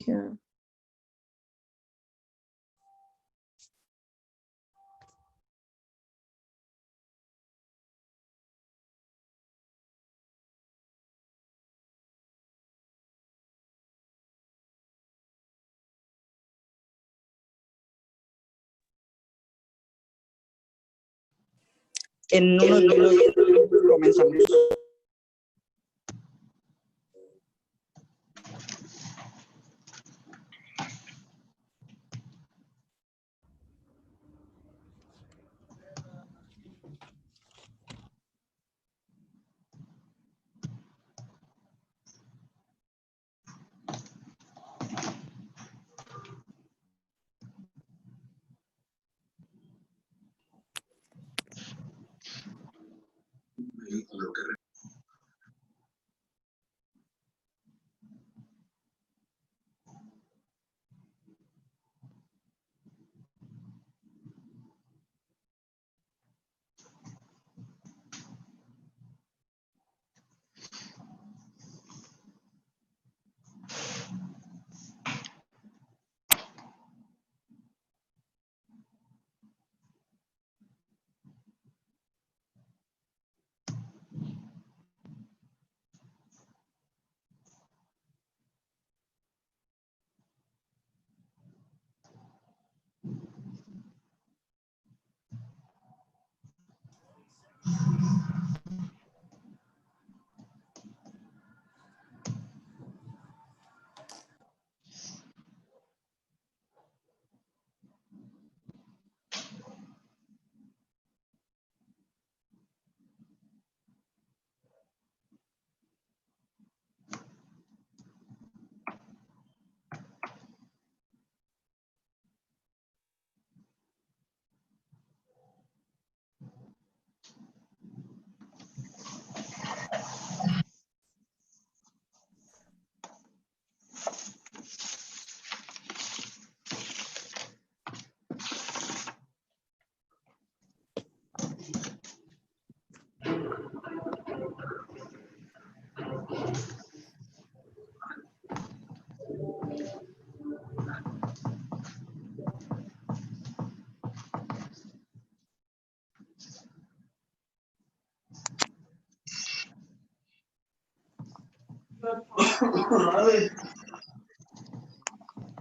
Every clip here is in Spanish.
Ya. En unos minutos comenzamos.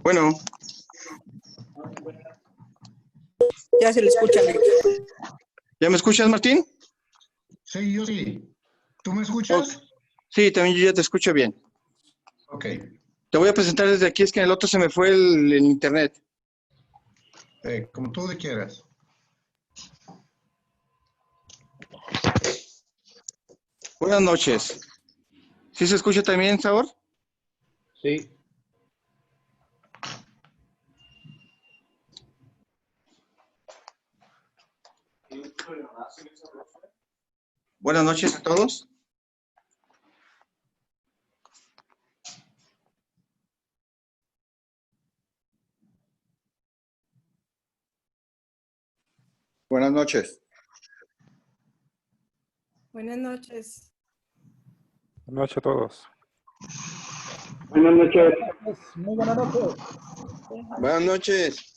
Bueno, Ya se le escucha. ¿ya me escuchas, Martín? Sí, yo sí. ¿Tú me escuchas? Sí, también yo ya te escucho bien. Ok. Te voy a presentar desde aquí, es que en el otro se me fue el internet. Como tú quieras. Buenas noches. ¿Sí se escucha también, Sabor? Sí. Buenas noches a todos. Buenas noches. Buenas noches. Buenas noches a todos. Buenas noches. Muy buenas noches. Buenas noches.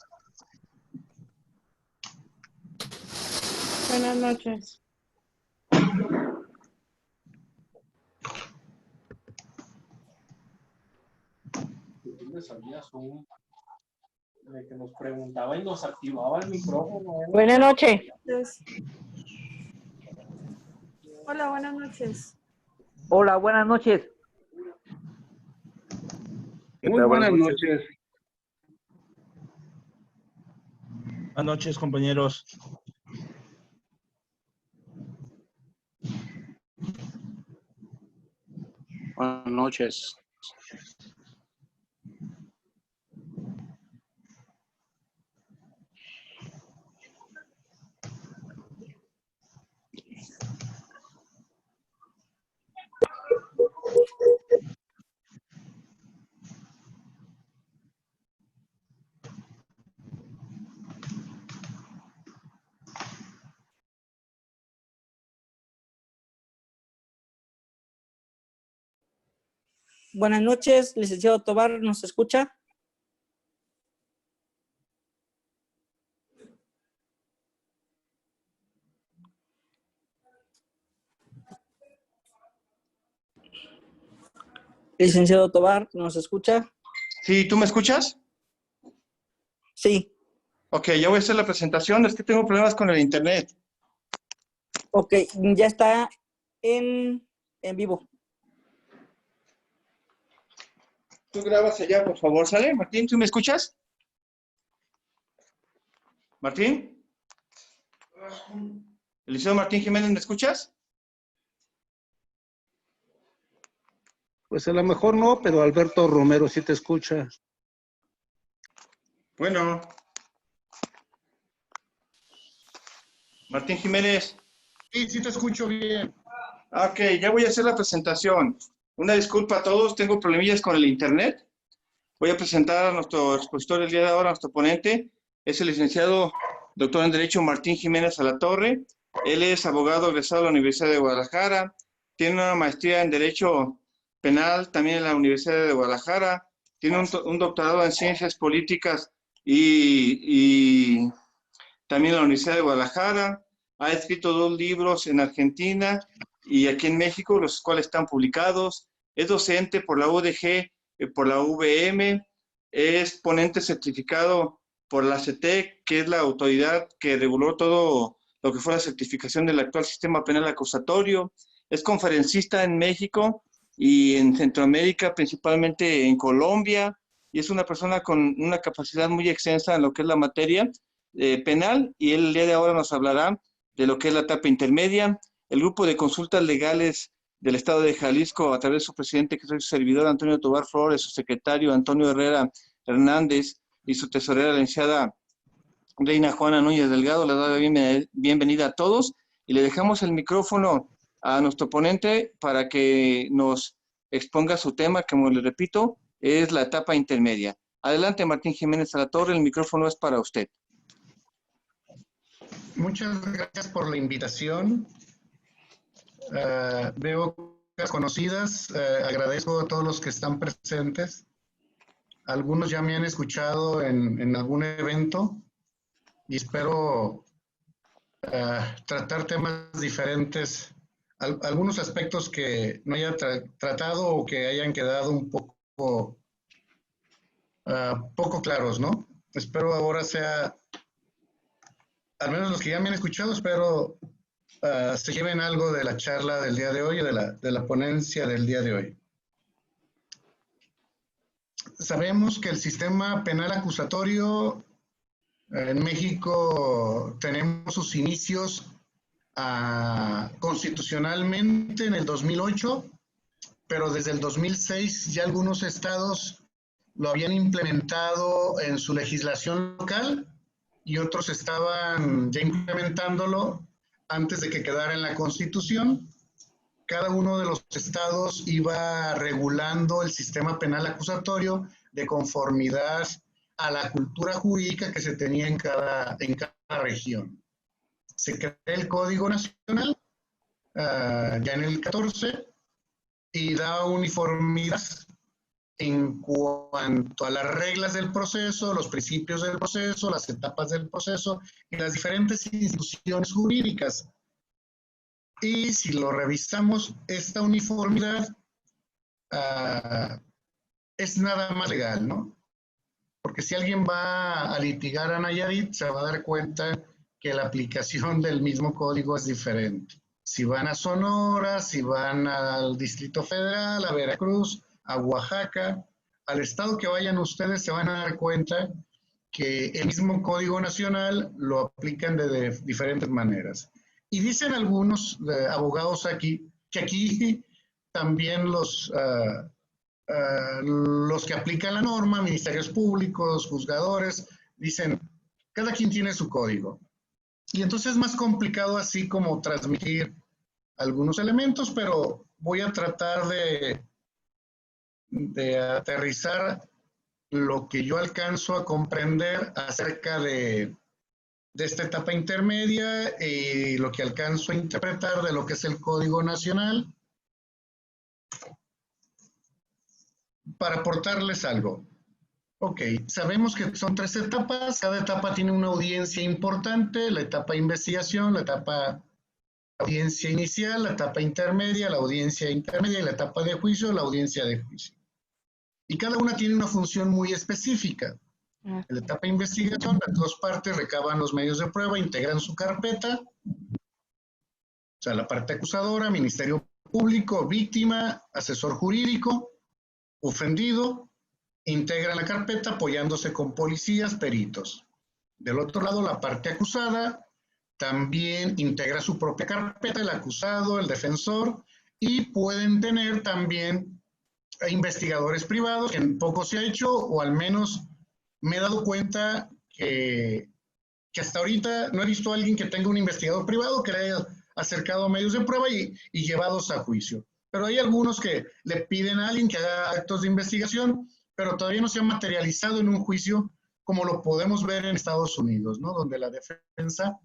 Buenas noches. ¿Dónde salía Zoom? De que nos preguntaba y nos activaba el micrófono. Buenas noches. Hola, buenas noches. Hola, buenas noches. Muy buenas noches. Buenas noches, compañeros. Buenas noches. Buenas noches, licenciado Tobar, ¿nos escucha? Licenciado Tobar, ¿nos escucha? Sí, ¿tú me escuchas? Sí. Ok, ya voy a hacer la presentación. Es que tengo problemas con el internet. Ok, ya está en vivo. Tú grabas allá, por favor, ¿sale? Martín, ¿tú me escuchas? ¿Martín? Eliseo Martín Jiménez, ¿me escuchas? Pues a lo mejor no, pero Alberto Romero sí te escucha. Bueno. Martín Jiménez. Sí, sí te escucho bien. Ok, ya voy a hacer la presentación. Una disculpa a todos, tengo problemillas con el internet. Voy a presentar a nuestro expositor el día de ahora, nuestro ponente. Es el licenciado doctor en Derecho Martín Jiménez Alatorre. Él es abogado egresado de la Universidad de Guadalajara. Tiene una maestría en Derecho Penal también en la Universidad de Guadalajara. Tiene un doctorado en Ciencias Políticas y también en la Universidad de Guadalajara. Ha escrito 2 libros en Argentina y aquí en México, los cuales están publicados. Es docente por la UDG, por la UVM. Es ponente certificado por la CETEC, que es la autoridad que reguló todo lo que fue la certificación del actual sistema penal acusatorio. Es conferencista en México y en Centroamérica, principalmente en Colombia, y es una persona con una capacidad muy extensa en lo que es la materia penal, y él el día de ahora nos hablará de lo que es la etapa intermedia. El grupo de consultas legales del Estado de Jalisco, a través de su presidente, que es su servidor Antonio Tobar Flores, su secretario Antonio Herrera Hernández y su tesorera, la licenciada Reina Juana Núñez Delgado, le doy la bienvenida a todos y le dejamos el micrófono a nuestro ponente para que nos exponga su tema, que como le repito, es la etapa intermedia. Adelante, Martín Jiménez Alatorre, el micrófono es para usted. Muchas gracias por la invitación. Veo caras conocidas. Agradezco a todos los que están presentes. Algunos ya me han escuchado en algún evento y espero tratar temas diferentes, algunos aspectos que no haya tratado o que hayan quedado un poco claros, ¿no? Espero ahora sea, al menos los que ya me han escuchado, espero se lleven algo de la charla del día de hoy, de la ponencia del día de hoy. Sabemos que el sistema penal acusatorio en México tenemos sus inicios constitucionalmente en el 2008, pero desde el 2006 ya algunos estados lo habían implementado en su legislación local y otros estaban ya implementándolo antes de que quedara en la Constitución. Cada uno de los estados iba regulando el sistema penal acusatorio de conformidad a la cultura jurídica que se tenía en cada región. Se creó el Código Nacional ya en el 14 y da uniformidad en cuanto a las reglas del proceso, los principios del proceso, las etapas del proceso y las diferentes instituciones jurídicas. Y si lo revisamos, esta uniformidad es nada más legal, ¿no? Porque si alguien va a litigar a Nayarit, se va a dar cuenta que la aplicación del mismo código es diferente. Si van a Sonora, si van al Distrito Federal, a Veracruz, a Oaxaca, al estado que vayan ustedes, se van a dar cuenta que el mismo Código Nacional lo aplican de diferentes maneras. Y dicen algunos abogados aquí, que aquí también los que aplican la norma, ministerios públicos, juzgadores, dicen, cada quien tiene su código. Y entonces es más complicado así como transmitir algunos elementos, pero voy a tratar de aterrizar lo que yo alcanzo a comprender acerca de esta etapa intermedia y lo que alcanzo a interpretar de lo que es el Código Nacional para aportarles algo. Ok, sabemos que son 3 etapas, cada etapa tiene una audiencia importante, la etapa de investigación, la etapa audiencia inicial, la etapa intermedia, la audiencia intermedia y la etapa de juicio, la audiencia de juicio. Y cada una tiene una función muy específica. En la etapa de investigación, las dos partes recaban los medios de prueba, integran su carpeta, o sea, la parte acusadora, Ministerio Público, víctima, asesor jurídico, ofendido, integran la carpeta apoyándose con policías, peritos. Del otro lado, la parte acusada también integra su propia carpeta, el acusado, el defensor, y pueden tener también investigadores privados, que poco se ha hecho, o al menos me he dado cuenta que hasta ahorita no he visto a alguien que tenga un investigador privado que le haya acercado a medios de prueba y llevados a juicio. Pero hay algunos que le piden a alguien que haga actos de investigación, pero todavía no se ha materializado en un juicio como lo podemos ver en Estados Unidos, ¿no? Donde la defensa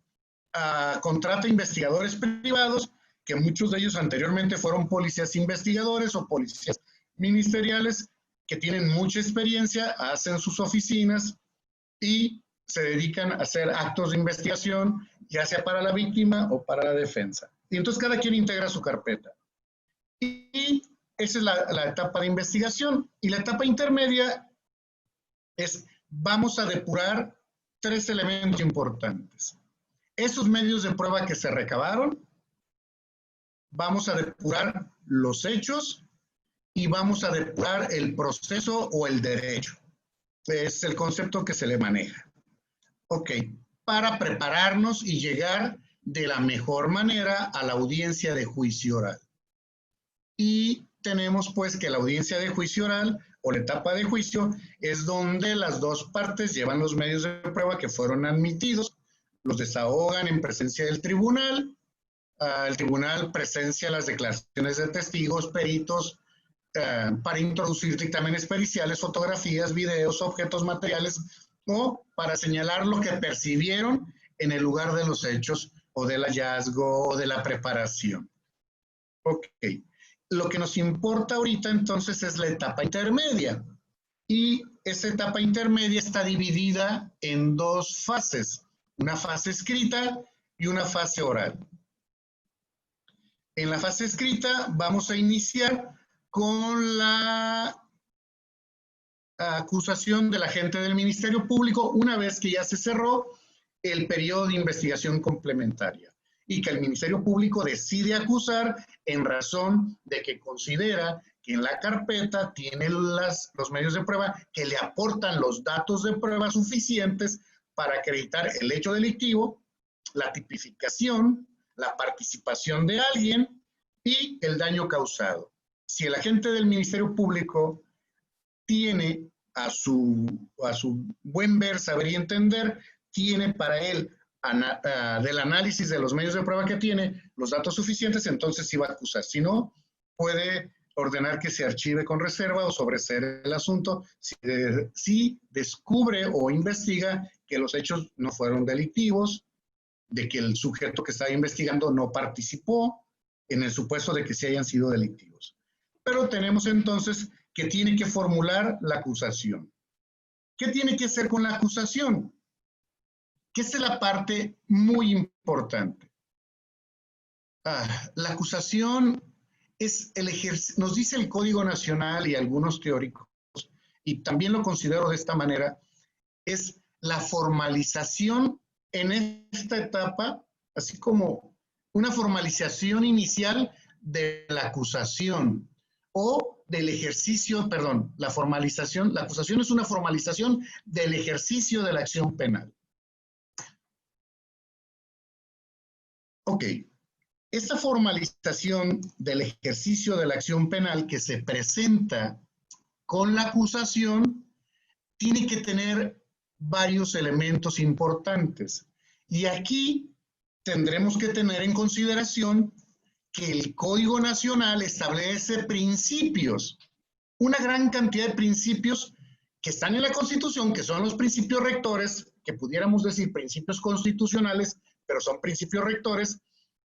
contrata investigadores privados, que muchos de ellos anteriormente fueron policías investigadores o policías ministeriales que tienen mucha experiencia, hacen sus oficinas y se dedican a hacer actos de investigación, ya sea para la víctima o para la defensa. Y entonces cada quien integra su carpeta. Y esa es la etapa de investigación. Y la etapa intermedia es, vamos a depurar tres elementos importantes. Esos medios de prueba que se recabaron, vamos a depurar los hechos y vamos a depurar el proceso o el derecho. Es el concepto que se le maneja. Ok, para prepararnos y llegar de la mejor manera a la audiencia de juicio oral. Y tenemos pues que la audiencia de juicio oral o la etapa de juicio es donde las dos partes llevan los medios de prueba que fueron admitidos, los desahogan en presencia del tribunal, el tribunal presencia las declaraciones de testigos, peritos, para introducir dictámenes periciales, fotografías, videos, objetos materiales o para señalar lo que percibieron en el lugar de los hechos o del hallazgo o de la preparación. Ok. Lo que nos importa ahorita entonces es la etapa intermedia. Y esa etapa intermedia está dividida en dos fases. Una fase escrita y una fase oral. En la fase escrita vamos a iniciar con la acusación del agente del Ministerio Público una vez que ya se cerró el periodo de investigación complementaria y que el Ministerio Público decide acusar en razón de que considera que en la carpeta tiene los medios de prueba que le aportan los datos de prueba suficientes para acreditar el hecho delictivo, la tipificación, la participación de alguien y el daño causado. Si el agente del Ministerio Público tiene a su buen ver, saber y entender, tiene para él, del análisis de los medios de prueba que tiene, los datos suficientes, entonces sí va a acusar. Si no, puede ordenar que se archive con reserva o sobreseer el asunto si descubre o investiga que los hechos no fueron delictivos, de que el sujeto que estaba investigando no participó, en el supuesto de que sí hayan sido delictivos. Pero tenemos entonces que tiene que formular la acusación. ¿Qué tiene que hacer con la acusación? Que esta es la parte muy importante. La acusación es el ejercicio, nos dice el Código Nacional y algunos teóricos, y también lo considero de esta manera, es la formalización en esta etapa, así como una formalización inicial de la acusación o del ejercicio, perdón, la acusación es una formalización del ejercicio de la acción penal. Ok, esta formalización del ejercicio de la acción penal que se presenta con la acusación tiene que tener varios elementos importantes. Y aquí tendremos que tener en consideración que el Código Nacional establece principios, una gran cantidad de principios que están en la Constitución, que son los principios rectores, que pudiéramos decir principios constitucionales, pero son principios rectores,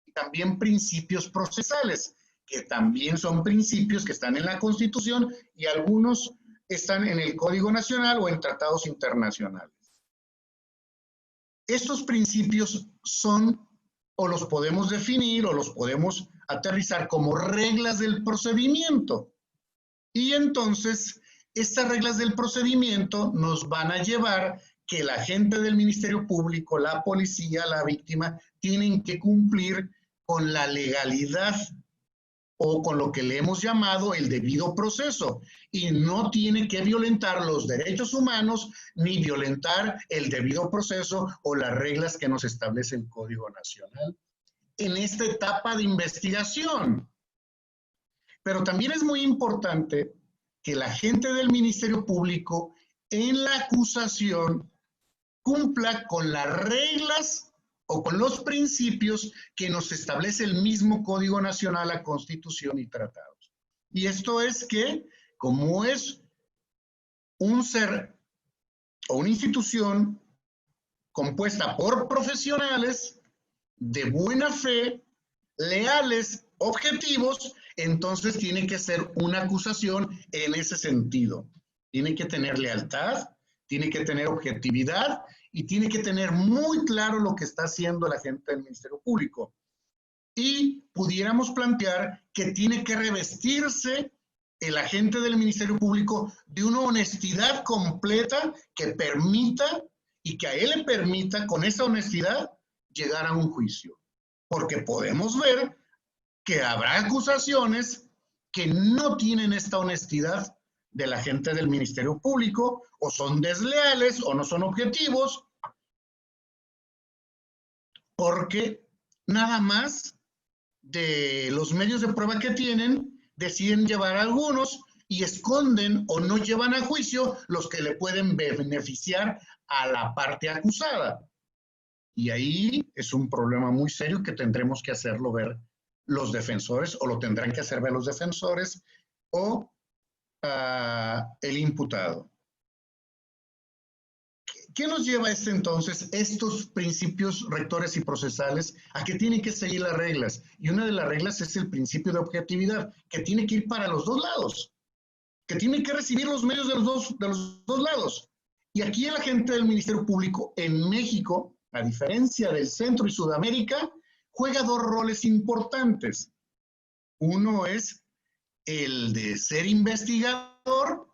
y también principios procesales, que también son principios que están en la Constitución y algunos están en el Código Nacional o en tratados internacionales. Estos principios son o los podemos definir o los podemos aterrizar como reglas del procedimiento. Y entonces, estas reglas del procedimiento nos van a llevar que la gente del Ministerio Público, la policía, la víctima, tienen que cumplir con la legalidad o con lo que le hemos llamado el debido proceso, y no tiene que violentar los derechos humanos ni violentar el debido proceso o las reglas que nos establece el Código Nacional en esta etapa de investigación. Pero también es muy importante que la gente del Ministerio Público en la acusación cumpla con las reglas o con los principios que nos establece el mismo Código Nacional, la Constitución y tratados. Y esto es que, como es un ser o una institución compuesta por profesionales de buena fe, leales, objetivos, entonces tiene que ser una acusación en ese sentido. Tiene que tener lealtad, tiene que tener objetividad y tiene que tener muy claro lo que está haciendo la gente del Ministerio Público. Y pudiéramos plantear que tiene que revestirse el agente del Ministerio Público de una honestidad completa que permita y que a él le permita con esa honestidad llegar a un juicio. Porque podemos ver que habrá acusaciones que no tienen esta honestidad de la gente del Ministerio Público, o son desleales o no son objetivos, porque nada más de los medios de prueba que tienen, deciden llevar a algunos y esconden o no llevan a juicio los que le pueden beneficiar a la parte acusada. Y ahí es un problema muy serio que tendremos que hacerlo ver los defensores, o lo tendrán que hacer ver los defensores o el imputado. ¿Qué nos lleva entonces estos principios rectores y procesales a que tienen que seguir las reglas? Y una de las reglas es el principio de objetividad, que tiene que ir para los dos lados, que tiene que recibir los medios de los dos lados. Y aquí el agente del Ministerio Público en México, a diferencia del Centro y Sudamérica, juega dos roles importantes. Uno es el de ser investigador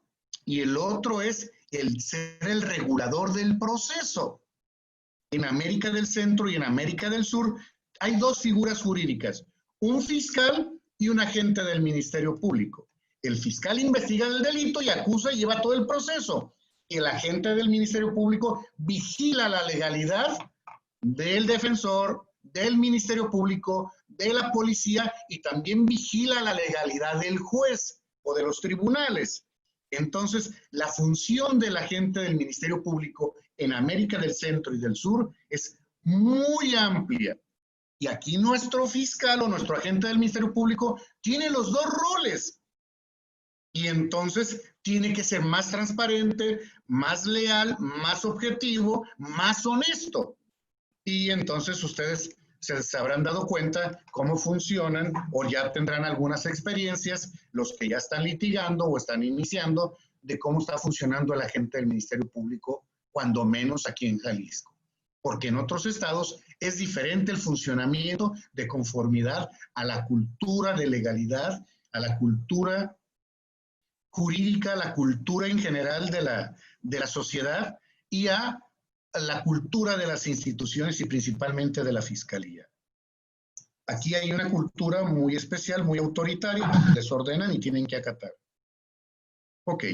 y el otro es el ser el regulador del proceso. En América del Centro y en América del Sur hay dos figuras jurídicas, un fiscal y un agente del Ministerio Público. El fiscal investiga el delito y acusa y lleva todo el proceso. Y el agente del Ministerio Público vigila la legalidad del defensor, del Ministerio Público, de la policía, y también vigila la legalidad del juez o de los tribunales. Entonces, la función del agente del Ministerio Público en América del Centro y del Sur es muy amplia. Y aquí nuestro fiscal o nuestro agente del Ministerio Público tiene los dos roles. Y entonces tiene que ser más transparente, más leal, más objetivo, más honesto. Y entonces ustedes se habrán dado cuenta cómo funcionan, o ya tendrán algunas experiencias, los que ya están litigando o están iniciando, de cómo está funcionando el agente del Ministerio Público, cuando menos aquí en Jalisco. Porque en otros estados es diferente el funcionamiento de conformidad a la cultura de legalidad, a la cultura jurídica, a la cultura en general de la sociedad y a la cultura de las instituciones y principalmente de la Fiscalía. Aquí hay una cultura muy especial, muy autoritaria, les ordenan y tienen que acatar. Ok.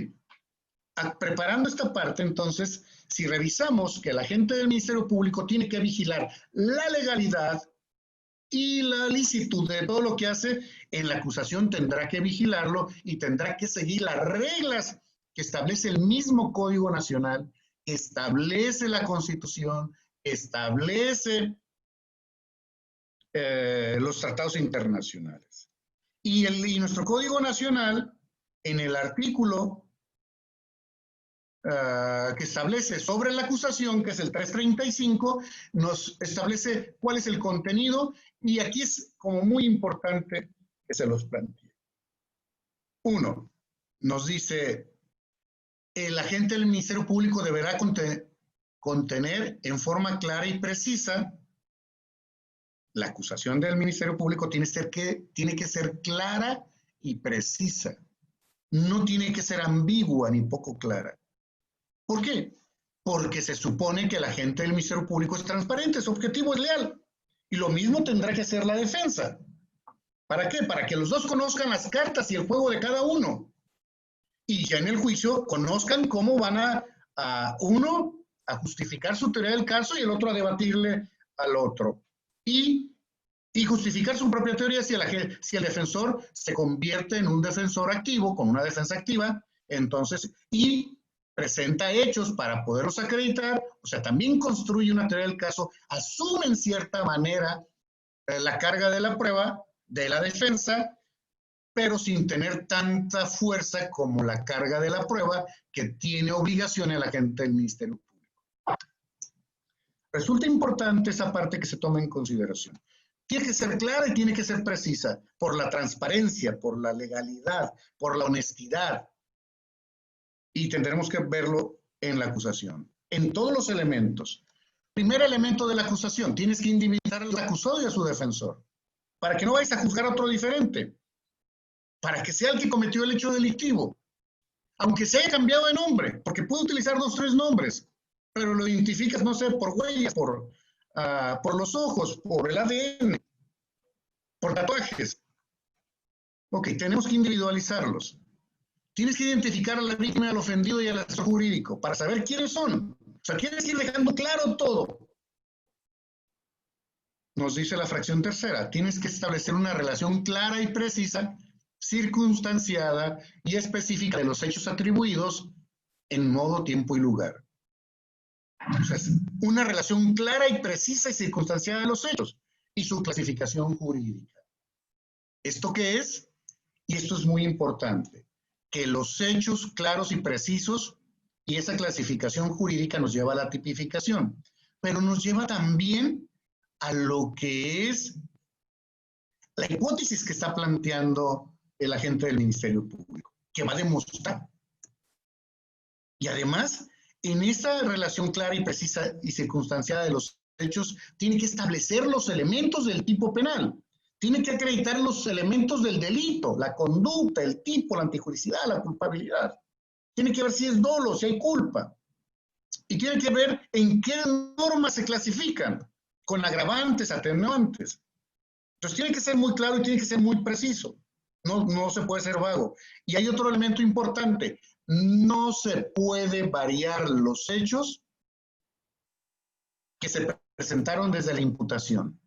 Preparando esta parte, entonces, si revisamos que el agente del Ministerio Público tiene que vigilar la legalidad y la licitud de todo lo que hace, en la acusación tendrá que vigilarlo y tendrá que seguir las reglas que establece el mismo Código Nacional, establece la Constitución, establece los tratados internacionales. Y nuestro Código Nacional, en el artículo que establece sobre la acusación, que es el 335, nos establece cuál es el contenido, y aquí es como muy importante que se los plantee. Uno, nos dice: el agente del Ministerio Público deberá contener en forma clara y precisa La acusación del Ministerio Público tiene que ser clara y precisa. No tiene que ser ambigua ni poco clara. ¿Por qué? Porque se supone que el agente del Ministerio Público es transparente, es objetivo, es leal. Y lo mismo tendrá que hacer la defensa. ¿Para qué? Para que los dos conozcan las cartas y el juego de cada uno. Y ya en el juicio conozcan cómo van uno a justificar su teoría del caso y el otro a debatirle al otro. Y justificar su propia teoría si el defensor se convierte en un defensor activo, con una defensa activa, entonces, y presenta hechos para poderlos acreditar, o sea, también construye una teoría del caso, asume en cierta manera la carga de la prueba, de la defensa, pero sin tener tanta fuerza como la carga de la prueba que tiene obligación el agente del Ministerio Público. Resulta importante esa parte que se toma en consideración. Tiene que ser clara y tiene que ser precisa por la transparencia, por la legalidad, por la honestidad. Y tendremos que verlo en la acusación, en todos los elementos. Primer elemento de la acusación, tienes que individualizar al acusado y a su defensor, para que no vayas a juzgar a otro diferente, para que sea el que cometió el hecho delictivo, aunque se haya cambiado de nombre, porque puede utilizar 2 o 3 nombres, pero lo identificas, no sé, por huellas, por los ojos, por el ADN, por tatuajes. Ok, tenemos que individualizarlos. Tienes que identificar a la víctima, al ofendido y al asesor jurídico para saber quiénes son. O sea, tienes que ir dejando claro todo. Nos dice la fracción tercera, tienes que establecer una relación clara y precisa, circunstanciada y específica de los hechos atribuidos en modo, tiempo y lugar. O sea, es una relación clara y precisa y circunstanciada de los hechos y su clasificación jurídica. ¿Esto qué es? Y esto es muy importante, que los hechos claros y precisos y esa clasificación jurídica nos lleva a la tipificación, pero nos lleva también a lo que es la hipótesis que está planteando el agente del Ministerio Público, que va a demostrar. Y además, en esa relación clara y precisa y circunstanciada de los hechos, tiene que establecer los elementos del tipo penal. Tiene que acreditar los elementos del delito, la conducta, el tipo, la antijuricidad, la culpabilidad. Tiene que ver si es dolo, si hay culpa. Y tiene que ver en qué normas se clasifican, con agravantes, atenuantes. Entonces tiene que ser muy claro y tiene que ser muy preciso. No se puede ser vago. Y hay otro elemento importante. No se puede variar los hechos que se presentaron desde la imputación,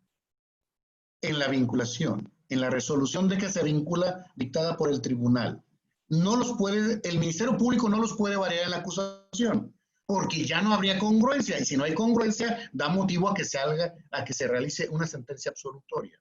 en la vinculación, en la resolución de que se vincula dictada por el tribunal. El Ministerio Público no los puede variar en la acusación, porque ya no habría congruencia, y si no hay congruencia, da motivo a que se realice una sentencia absolutoria.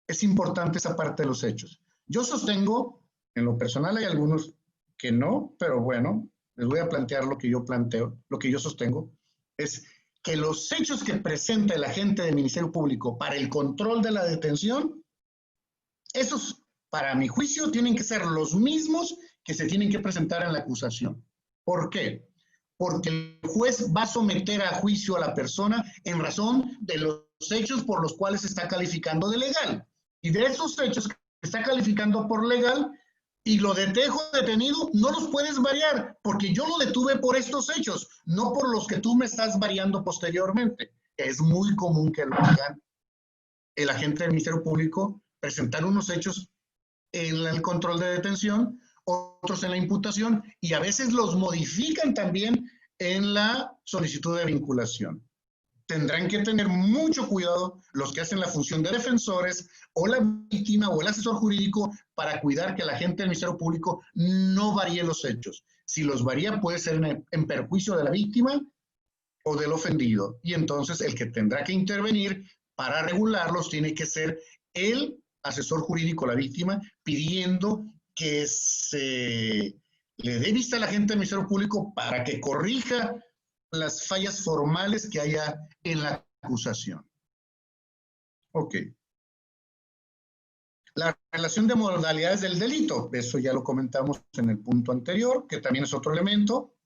Es importante esa parte de los hechos. Yo sostengo, en lo personal hay algunos que no, pero bueno, les voy a plantear lo que yo planteo, lo que yo sostengo, es que los hechos que presenta el agente del Ministerio Público para el control de la detención, esos, para mi juicio, tienen que ser los mismos que se tienen que presentar en la acusación. ¿Por qué? Porque el juez va a someter a juicio a la persona en razón de los hechos por los cuales se está calificando de legal. Y de esos hechos que está calificando por legal y lo dejo detenido, no los puedes variar, porque yo lo detuve por estos hechos, no por los que tú me estás variando posteriormente. Es muy común que lo hagan el agente del Ministerio Público, presentar unos hechos en el control de detención, otros en la imputación, y a veces los modifican también en la solicitud de vinculación. Tendrán que tener mucho cuidado los que hacen la función de defensores o la víctima o el asesor jurídico para cuidar que la agente del Ministerio Público no varíe los hechos. Si los varía puede ser en perjuicio de la víctima o del ofendido. Y entonces el que tendrá que intervenir para regularlos tiene que ser el asesor jurídico, la víctima, pidiendo que se le dé vista a la agente del Ministerio Público para que corrija las fallas formales que haya en la acusación. Ok. La relación de modalidades del delito, eso ya lo comentamos en el punto anterior, que también es otro elemento.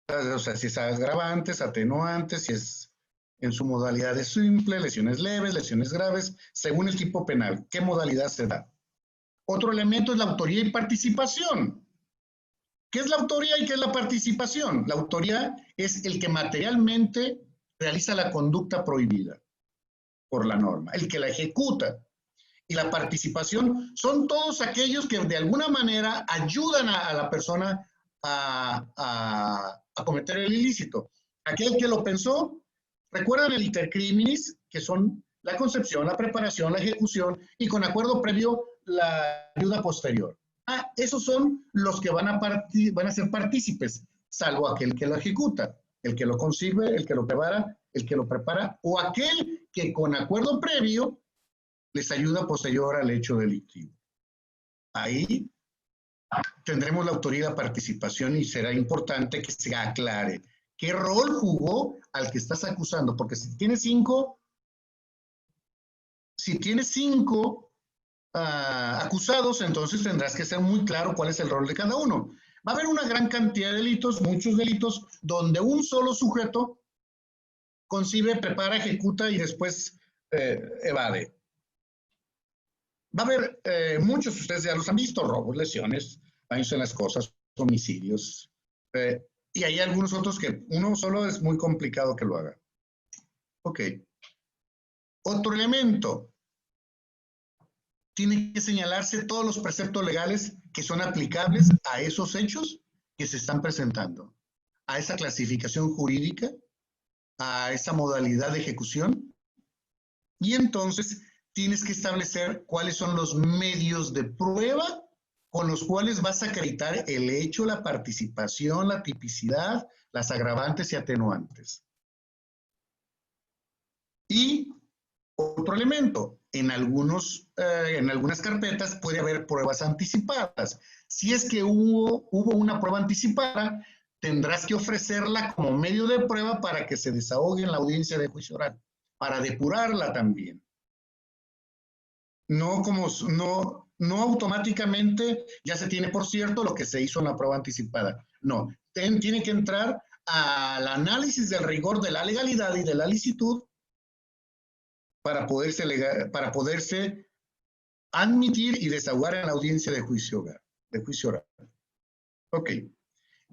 O sea, si es agravantes, atenuantes, si es en su modalidad de simple, lesiones leves, lesiones graves, según el tipo penal. ¿Qué modalidad se da? Otro elemento es la autoría y participación. ¿Qué es la autoría y qué es la participación? La autoría es el que materialmente realiza la conducta prohibida por la norma, el que la ejecuta. Y la participación son todos aquellos que de alguna manera ayudan a la persona a cometer el ilícito. Aquel que lo pensó, recuerdan el iter criminis, que son la concepción, la preparación, la ejecución y con acuerdo previo la ayuda posterior. Esos son los que van a ser partícipes, salvo aquel que lo ejecuta, el que lo concibe, el que lo prepara, o aquel que con acuerdo previo les ayuda posterior al hecho delictivo. Ahí tendremos la autoría y la participación y será importante que se aclare qué rol jugó al que estás acusando, porque si tienes cinco acusados, entonces tendrás que ser muy claro cuál es el rol de cada uno. Va a haber una gran cantidad de delitos, muchos delitos, donde un solo sujeto concibe, prepara, ejecuta y después evade. Va a haber muchos, ustedes ya los han visto, robos, lesiones, daños en las cosas, homicidios, y hay algunos otros que uno solo es muy complicado que lo haga. Ok. Otro elemento. Tiene que señalarse todos los preceptos legales que son aplicables a esos hechos que se están presentando, a esa clasificación jurídica, a esa modalidad de ejecución, y entonces tienes que establecer cuáles son los medios de prueba con los cuales vas a acreditar el hecho, la participación, la tipicidad, las agravantes y atenuantes. Y otro elemento, en algunas carpetas puede haber pruebas anticipadas. Si es que hubo una prueba anticipada, tendrás que ofrecerla como medio de prueba para que se desahogue en la audiencia de juicio oral, para depurarla también. No automáticamente ya se tiene por cierto lo que se hizo en la prueba anticipada. No, tiene que entrar al análisis del rigor de la legalidad y de la licitud para poderse admitir y desahogar en la audiencia de juicio oral. Ok.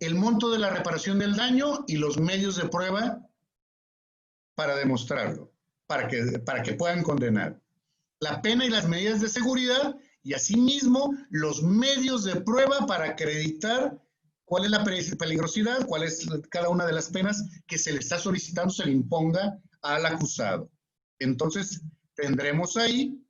El monto de la reparación del daño y los medios de prueba para demostrarlo, para que puedan condenar. La pena y las medidas de seguridad y asimismo los medios de prueba para acreditar cuál es la peligrosidad, cuál es cada una de las penas que se le está solicitando, se le imponga al acusado. Entonces, tendremos ahí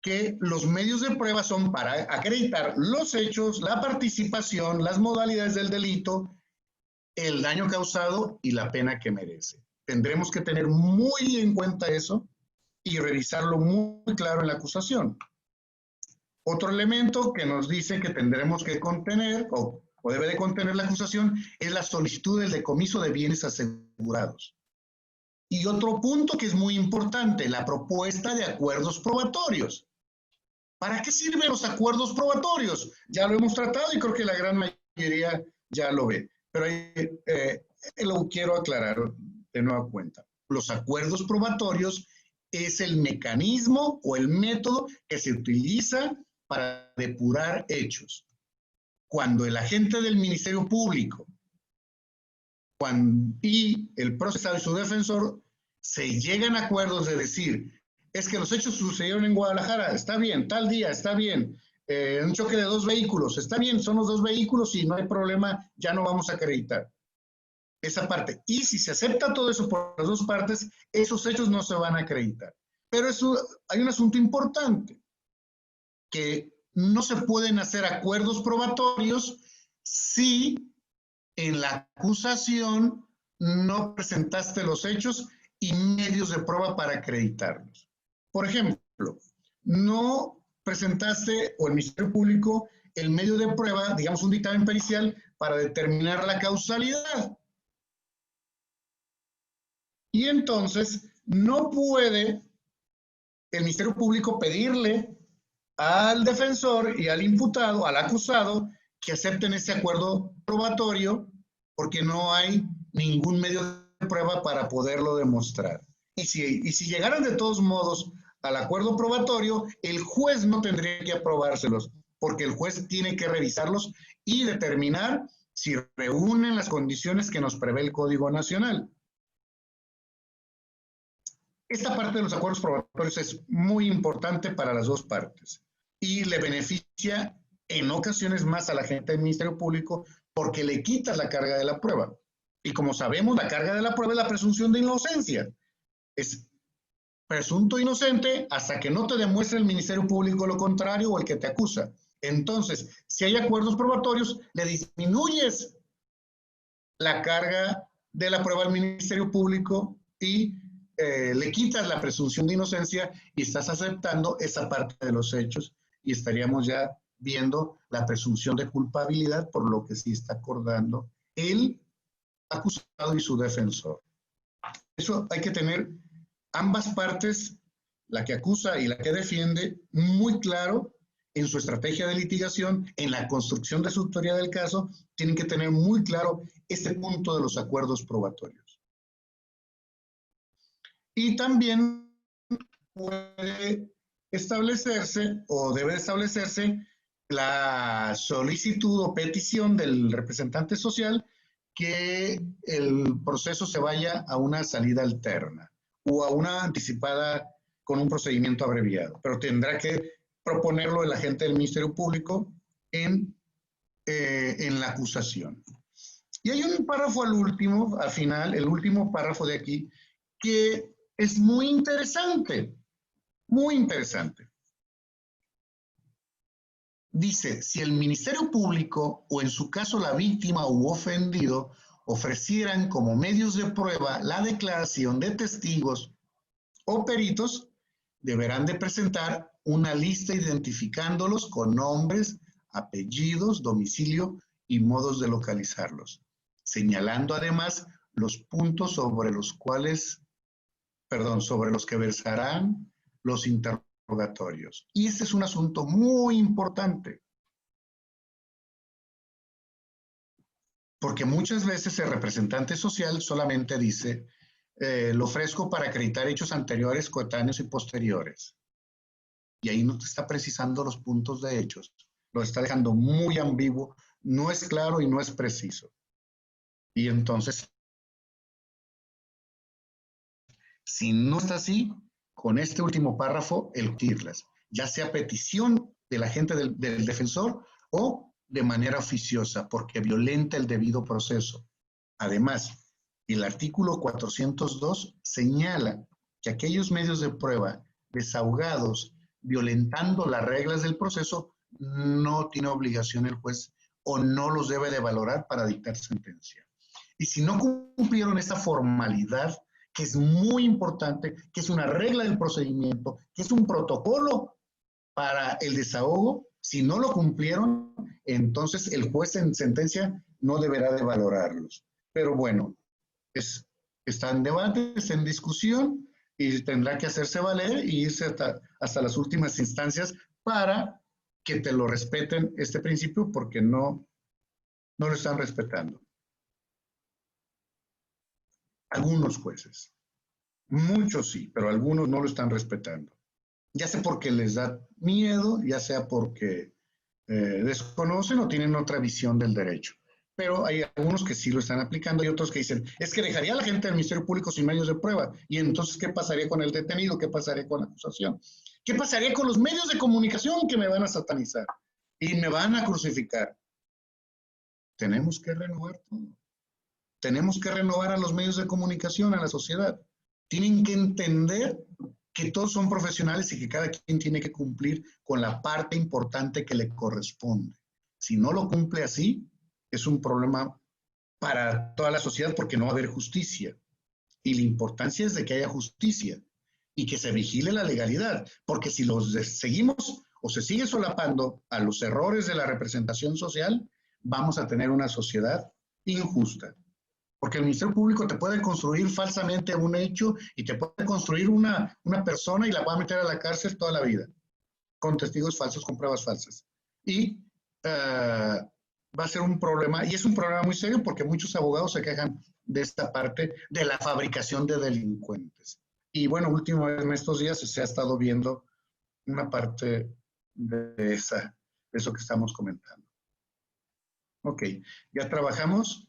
que los medios de prueba son para acreditar los hechos, la participación, las modalidades del delito, el daño causado y la pena que merece. Tendremos que tener muy en cuenta eso y revisarlo muy claro en la acusación. Otro elemento que nos dice que tendremos que contener, o debe de contener la acusación, es la solicitud del decomiso de bienes asegurados. Y otro punto que es muy importante, la propuesta de acuerdos probatorios. ¿Para qué sirven los acuerdos probatorios? Ya lo hemos tratado y creo que la gran mayoría ya lo ve. Pero lo quiero aclarar de nueva cuenta. Los acuerdos probatorios es el mecanismo o el método que se utiliza para depurar hechos. Cuando el agente del Ministerio Público y el procesado y su defensor se llegan a acuerdos de decir, es que los hechos sucedieron en Guadalajara, está bien, tal día, está bien, un choque de dos vehículos, está bien, son los dos vehículos y no hay problema, ya no vamos a acreditar esa parte. Y si se acepta todo eso por las dos partes, esos hechos no se van a acreditar. Pero hay un asunto importante, que no se pueden hacer acuerdos probatorios si en la acusación no presentaste los hechos y medios de prueba para acreditarlos. Por ejemplo, no presentaste, o el Ministerio Público, el medio de prueba, digamos un dictamen pericial, para determinar la causalidad. Y entonces no puede el Ministerio Público pedirle al defensor y al imputado, al acusado, que acepten ese acuerdo probatorio porque no hay ningún medio prueba para poderlo demostrar. Y si llegaran de todos modos al acuerdo probatorio, el juez no tendría que aprobárselos, porque el juez tiene que revisarlos y determinar si reúnen las condiciones que nos prevé el Código Nacional. Esta parte de los acuerdos probatorios es muy importante para las dos partes y le beneficia en ocasiones más a la gente del Ministerio Público porque le quita la carga de la prueba. Y como sabemos, la carga de la prueba es la presunción de inocencia. Es presunto inocente hasta que no te demuestre el Ministerio Público lo contrario o el que te acusa. Entonces, si hay acuerdos probatorios, le disminuyes la carga de la prueba al Ministerio Público y le quitas la presunción de inocencia y estás aceptando esa parte de los hechos y estaríamos ya viendo la presunción de culpabilidad por lo que sí está acordando el acusado y su defensor. Eso hay que tener ambas partes, la que acusa y la que defiende, muy claro en su estrategia de litigación, en la construcción de su teoría del caso, tienen que tener muy claro este punto de los acuerdos probatorios. Y también puede establecerse o debe establecerse la solicitud o petición del representante social que el proceso se vaya a una salida alterna o a una anticipada con un procedimiento abreviado, pero tendrá que proponerlo el agente del Ministerio Público en la acusación. Y hay un párrafo al final, el último párrafo de aquí, que es muy interesante, muy interesante. Dice, si el Ministerio Público o en su caso la víctima u ofendido ofrecieran como medios de prueba la declaración de testigos o peritos, deberán de presentar una lista identificándolos con nombres, apellidos, domicilio y modos de localizarlos, señalando además los puntos sobre los que versarán los interrogatorios. Y este es un asunto muy importante, porque muchas veces el representante social solamente dice, lo ofrezco para acreditar hechos anteriores, coetáneos y posteriores. Y ahí no te está precisando los puntos de hechos, lo está dejando muy ambiguo, no es claro y no es preciso. Y entonces, si no está así, con este último párrafo, el tirlas, ya sea petición del agente del defensor o de manera oficiosa, porque violenta el debido proceso. Además, el artículo 402 señala que aquellos medios de prueba desahogados violentando las reglas del proceso no tiene obligación el juez o no los debe de valorar para dictar sentencia. Y si no cumplieron esa formalidad, que es muy importante, que es una regla del procedimiento, que es un protocolo para el desahogo, si no lo cumplieron, entonces el juez en sentencia no deberá de valorarlos. Pero bueno, está en debate, está en discusión y tendrá que hacerse valer y irse hasta las últimas instancias para que te lo respeten este principio porque no lo están respetando. Algunos jueces, muchos sí, pero algunos no lo están respetando. Ya sea porque les da miedo, ya sea porque desconocen o tienen otra visión del derecho. Pero hay algunos que sí lo están aplicando y otros que dicen, es que dejaría a la gente del Ministerio Público sin medios de prueba. Y entonces, ¿qué pasaría con el detenido? ¿Qué pasaría con la acusación? ¿Qué pasaría con los medios de comunicación que me van a satanizar y me van a crucificar? Tenemos que renovar todo. Tenemos que renovar a los medios de comunicación, a la sociedad. Tienen que entender que todos son profesionales y que cada quien tiene que cumplir con la parte importante que le corresponde. Si no lo cumple así, es un problema para toda la sociedad porque no va a haber justicia. Y la importancia es de que haya justicia y que se vigile la legalidad, porque si los seguimos o se sigue solapando a los errores de la representación social, vamos a tener una sociedad injusta. Porque el Ministerio Público te puede construir falsamente un hecho y te puede construir una persona y la va a meter a la cárcel toda la vida, con testigos falsos, con pruebas falsas. Y va a ser un problema, y es un problema muy serio porque muchos abogados se quejan, de esta parte de la fabricación de delincuentes. Y bueno, últimamente en estos días se ha estado viendo una parte de eso que estamos comentando. Ok, ya trabajamos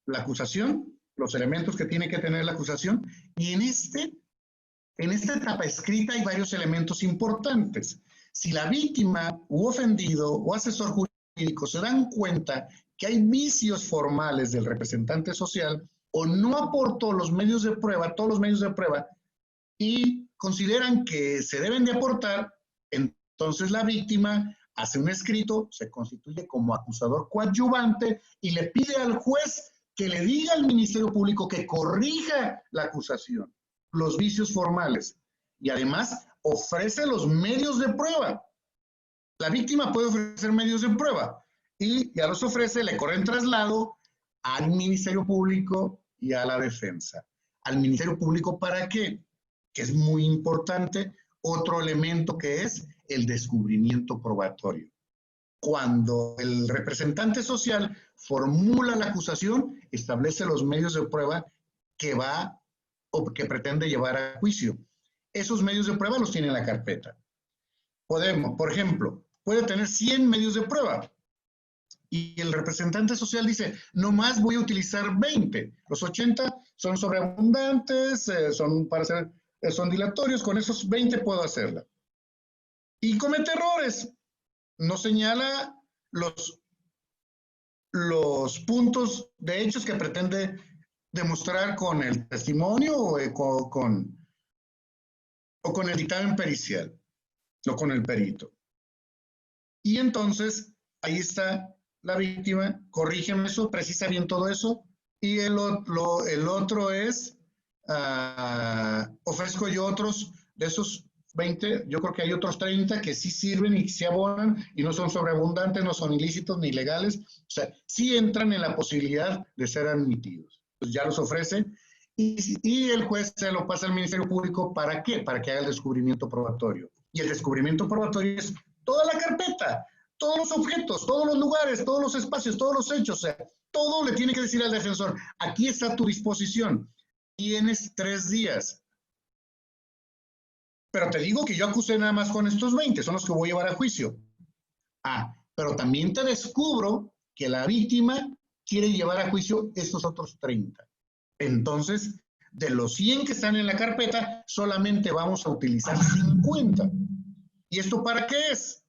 la acusación, los elementos que tiene que tener la acusación, y en esta etapa escrita hay varios elementos importantes. Si la víctima u ofendido o asesor jurídico se dan cuenta que hay vicios formales del representante social o no aportó los medios de prueba, todos los medios de prueba, y consideran que se deben de aportar, entonces la víctima hace un escrito, se constituye como acusador coadyuvante y le pide al juez que le diga al Ministerio Público que corrija la acusación, los vicios formales, y además ofrece los medios de prueba. La víctima puede ofrecer medios de prueba y ya los ofrece, le corren traslado al Ministerio Público y a la defensa. ¿Al Ministerio Público para qué? Que es muy importante, otro elemento que es el descubrimiento probatorio. Cuando el representante social formula la acusación, establece los medios de prueba que va o que pretende llevar a juicio. Esos medios de prueba los tiene en la carpeta. Podemos, por ejemplo, puede tener 100 medios de prueba y el representante social dice, nomás voy a utilizar 20. Los 80 son sobreabundantes, son dilatorios, con esos 20 puedo hacerla. Y comete errores. No señala los puntos de hechos que pretende demostrar con el testimonio o con el dictamen pericial, o con el perito. Y entonces, ahí está la víctima, corrígeme eso, precisa bien todo eso, y el otro es, ofrezco yo otros de esos 20, yo creo que hay otros 30 que sí sirven y se abonan y no son sobreabundantes, no son ilícitos ni ilegales, o sea, sí entran en la posibilidad de ser admitidos. Pues ya los ofrece y el juez se lo pasa al Ministerio Público, ¿para qué? Para que haga el descubrimiento probatorio. Y el descubrimiento probatorio es toda la carpeta, todos los objetos, todos los lugares, todos los espacios, todos los hechos, o sea, todo le tiene que decir al defensor, aquí está a tu disposición, tienes 3 días. Pero te digo que yo acusé nada más con estos 20, son los que voy a llevar a juicio. Pero también te descubro que la víctima quiere llevar a juicio estos otros 30. Entonces, de los 100 que están en la carpeta, solamente vamos a utilizar 50. ¿Y esto para qué es?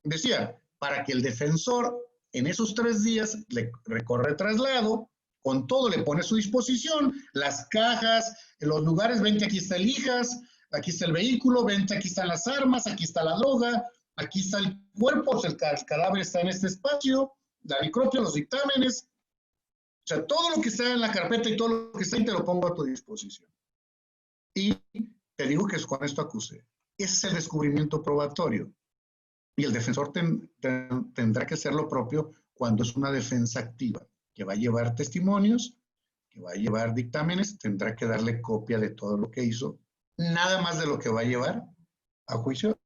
Decía, para que el defensor en esos 3 días le recorre traslado, con todo le pone a su disposición, las cajas, los lugares, ven que aquí está el IJAS, aquí está el vehículo, vente, aquí están las armas, aquí está la droga, aquí está el cuerpo, el cadáver está en este espacio, la necropsia, los dictámenes, o sea, todo lo que está en la carpeta y todo lo que está ahí te lo pongo a tu disposición. Y te digo que con esto acusé. Ese es el descubrimiento probatorio. Y el defensor tendrá que hacer lo propio cuando es una defensa activa, que va a llevar testimonios, que va a llevar dictámenes, tendrá que darle copia de todo lo que hizo, nada más de lo que va a llevar a juicio,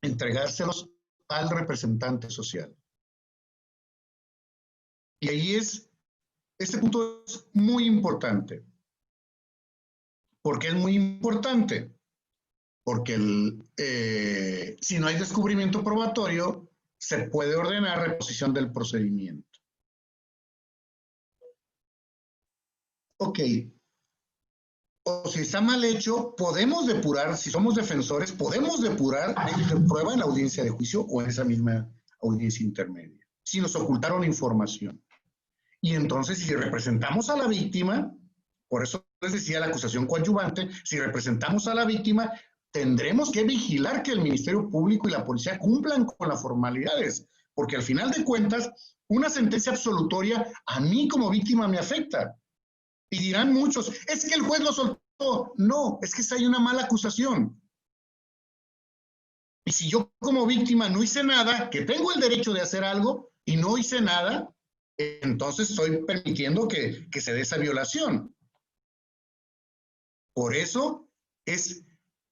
entregárselos al representante social. Y ahí este punto es muy importante. ¿Por qué es muy importante? Porque si no hay descubrimiento probatorio, se puede ordenar reposición del procedimiento. Ok. O si está mal hecho, podemos depurar, si somos defensores, podemos depurar de prueba en la audiencia de juicio o en esa misma audiencia intermedia, si nos ocultaron información. Y entonces, si representamos a la víctima, por eso les decía la acusación coadyuvante, si representamos a la víctima, tendremos que vigilar que el Ministerio Público y la policía cumplan con las formalidades, porque al final de cuentas, una sentencia absolutoria a mí como víctima me afecta. Y dirán muchos, es que el juez lo soltó. No, es que hay una mala acusación. Y si yo como víctima no hice nada, que tengo el derecho de hacer algo y no hice nada, entonces estoy permitiendo que se dé esa violación. Por eso es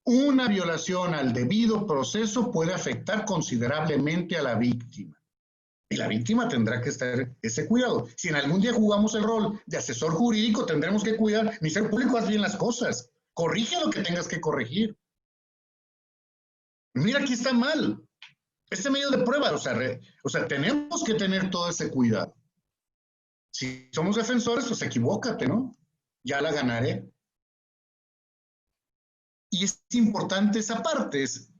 una violación al debido proceso puede afectar considerablemente a la víctima. Y la víctima tendrá que estar ese cuidado. Si en algún día jugamos el rol de asesor jurídico, tendremos que cuidar. Ministerio Público, haz bien las cosas. Corrige lo que tengas que corregir. Mira, aquí está mal. Este medio de prueba, o sea, tenemos que tener todo ese cuidado. Si somos defensores, pues equivócate, ¿no? Ya la ganaré. Y es importante esa parte, es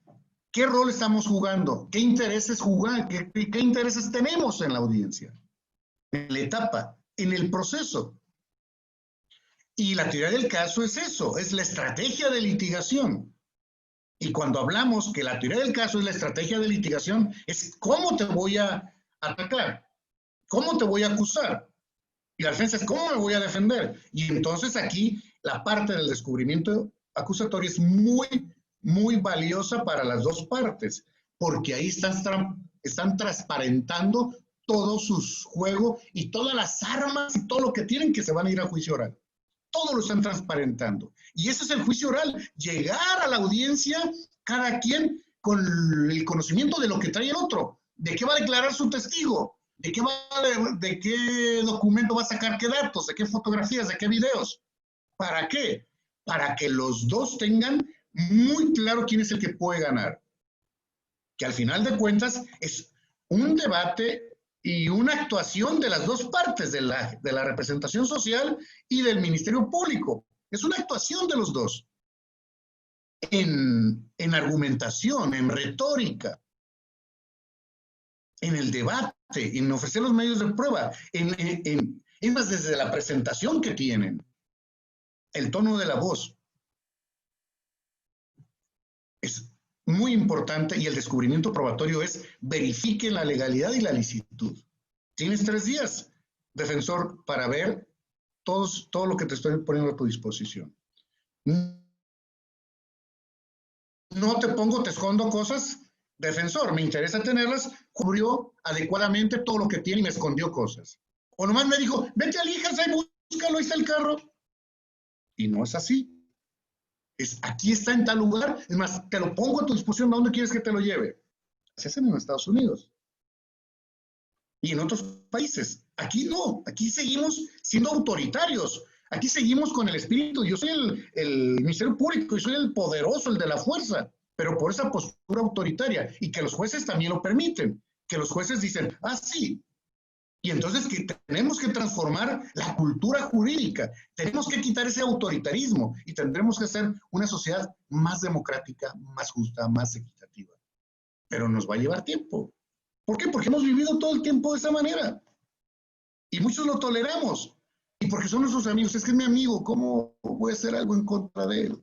qué rol estamos jugando, qué intereses qué intereses tenemos en la audiencia, en la etapa, en el proceso. Y la teoría del caso es eso, es la estrategia de litigación. Y cuando hablamos que la teoría del caso es la estrategia de litigación, es cómo te voy a atacar, cómo te voy a acusar. Y la defensa es cómo me voy a defender. Y entonces aquí la parte del descubrimiento acusatorio es muy, muy valiosa para las dos partes, porque ahí están transparentando todo su juego y todas las armas y todo lo que tienen que se van a ir a juicio oral. Todo lo están transparentando. Y ese es el juicio oral, llegar a la audiencia, cada quien con el conocimiento de lo que trae el otro, de qué va a declarar su testigo, de qué documento va a sacar qué datos, de qué fotografías, de qué videos. ¿Para qué? Para que los dos tengan muy claro quién es el que puede ganar. Que al final de cuentas es un debate y una actuación de las dos partes, de la representación social y del Ministerio Público. Es una actuación de los dos. En argumentación, en retórica, en el debate, en ofrecer los medios de prueba, es más, desde la presentación que tienen, el tono de la voz. Es muy importante y el descubrimiento probatorio es verifique la legalidad y la licitud. Tienes 3 días, defensor, para ver todo lo que te estoy poniendo a tu disposición. No te escondo cosas, defensor, me interesa tenerlas, cubrió adecuadamente todo lo que tiene y me escondió cosas. O nomás me dijo, vete al IJAS, ahí búscalo, ahí está el carro. Y no es así. Aquí está en tal lugar, es más, te lo pongo a tu disposición, ¿a dónde quieres que te lo lleve? Así hacen en Estados Unidos. Y en otros países. Aquí no, aquí seguimos siendo autoritarios. Aquí seguimos con el espíritu. Yo soy el Ministerio Público y soy el poderoso, el de la fuerza, pero por esa postura autoritaria. Y que los jueces también lo permiten. Que los jueces dicen, ah, sí. Y entonces que tenemos que transformar la cultura jurídica. Tenemos que quitar ese autoritarismo y tendremos que hacer una sociedad más democrática, más justa, más equitativa. Pero nos va a llevar tiempo. ¿Por qué? Porque hemos vivido todo el tiempo de esa manera. Y muchos lo toleramos. Y porque son nuestros amigos. Es que es mi amigo, ¿cómo voy a hacer algo en contra de él?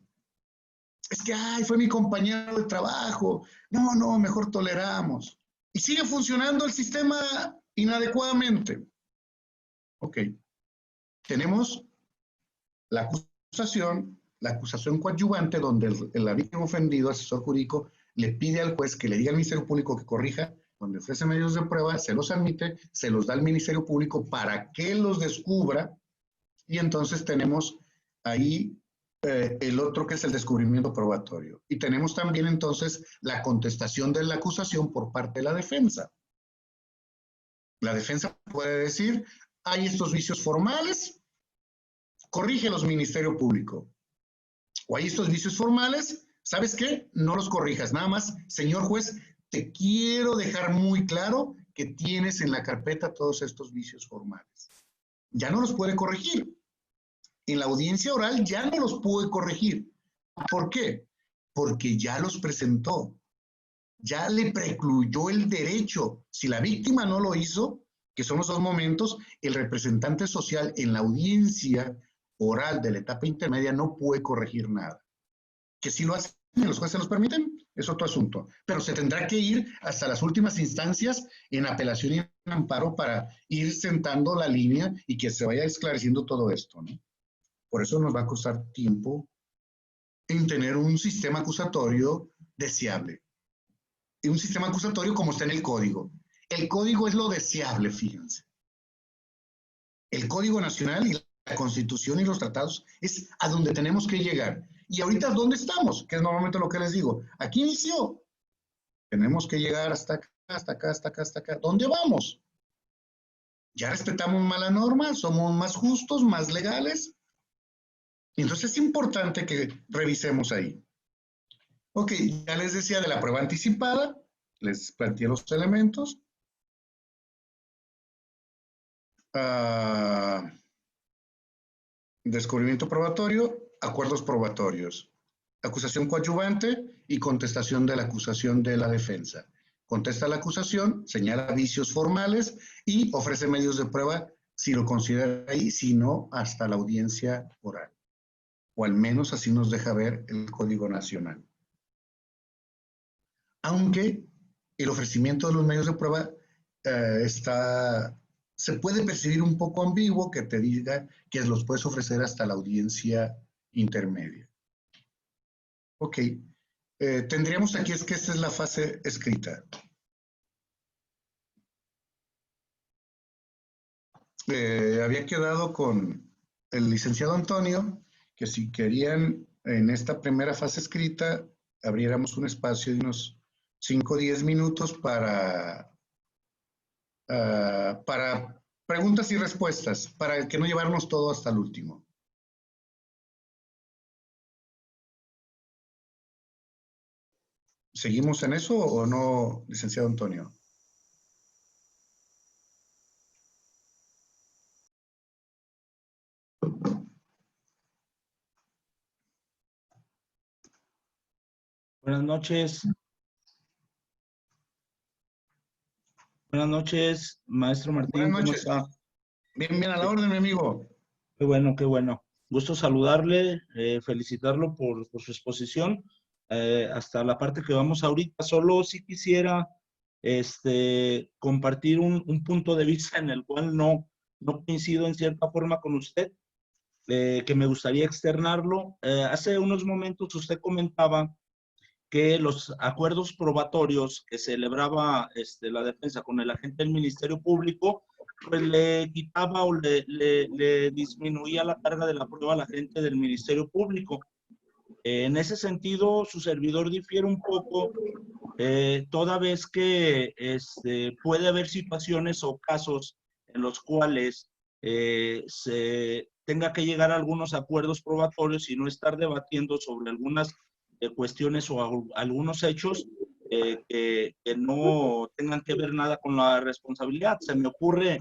Es que, ay, fue mi compañero de trabajo. No, mejor toleramos. Y sigue funcionando el sistema inadecuadamente. Ok. Tenemos la acusación coadyuvante, donde la víctima ofendido, asesor jurídico, le pide al juez que le diga al Ministerio Público que corrija, donde ofrece medios de prueba, se los admite, se los da al Ministerio Público para que los descubra, y entonces tenemos ahí el otro que es el descubrimiento probatorio. Y tenemos también entonces la contestación de la acusación por parte de la defensa. La defensa puede decir, hay estos vicios formales, corrígelos, Ministerio Público. O hay estos vicios formales, ¿sabes qué? No los corrijas, nada más, señor juez, te quiero dejar muy claro que tienes en la carpeta todos estos vicios formales. Ya no los puede corregir. En la audiencia oral ya no los puede corregir. ¿Por qué? Porque ya los presentó. Ya le precluyó el derecho. Si la víctima no lo hizo, que son los 2 momentos, el representante social en la audiencia oral de la etapa intermedia no puede corregir nada. Que si lo hacen y los jueces los permiten, es otro asunto. Pero se tendrá que ir hasta las últimas instancias en apelación y en amparo para ir sentando la línea y que se vaya esclareciendo todo esto, ¿no? Por eso nos va a costar tiempo en tener un sistema acusatorio deseable. Y un sistema acusatorio como está en el código. El código es lo deseable, fíjense. El Código Nacional y la Constitución y los tratados es a donde tenemos que llegar. Y ahorita, ¿dónde estamos? Que es normalmente lo que les digo. Aquí inició. Tenemos que llegar hasta acá. hasta acá, hasta acá, hasta acá. ¿Dónde vamos? ¿Ya respetamos más la norma? ¿Somos más justos, más legales? Y entonces es importante que revisemos ahí. Ok, ya les decía de la prueba anticipada, les planteé los elementos. Descubrimiento probatorio, acuerdos probatorios, acusación coadyuvante y contestación de la acusación de la defensa. Contesta la acusación, señala vicios formales y ofrece medios de prueba si lo considera ahí, si no, hasta la audiencia oral. O al menos así nos deja ver el Código Nacional. Aunque el ofrecimiento de los medios de prueba se puede percibir un poco ambiguo, que te diga que los puedes ofrecer hasta la audiencia intermedia. Ok, tendríamos aquí, es que esta es la fase escrita. Había quedado con el licenciado Antonio que si querían en esta primera fase escrita abriéramos un espacio de unos 5 o 10 minutos para preguntas y respuestas, para que no llevarnos todo hasta el último. ¿Seguimos en eso o no, licenciado Antonio? Buenas noches. Buenas noches, maestro Martín. Buenas noches. ¿Cómo está? Bien, bien, a la orden, mi amigo. Qué bueno, qué bueno. Gusto saludarle, felicitarlo por su exposición. Hasta la parte que vamos ahorita, solo sí quisiera compartir un punto de vista en el cual no coincido en cierta forma con usted, que me gustaría externarlo. Hace unos momentos usted comentaba que los acuerdos probatorios que celebraba la defensa con el agente del Ministerio Público, pues le quitaba o le disminuía la carga de la prueba al agente del Ministerio Público. En ese sentido, su servidor difiere un poco, toda vez que puede haber situaciones o casos en los cuales se tenga que llegar a algunos acuerdos probatorios y no estar debatiendo sobre algunas cuestiones o algunos hechos que no tengan que ver nada con la responsabilidad. Se me ocurre,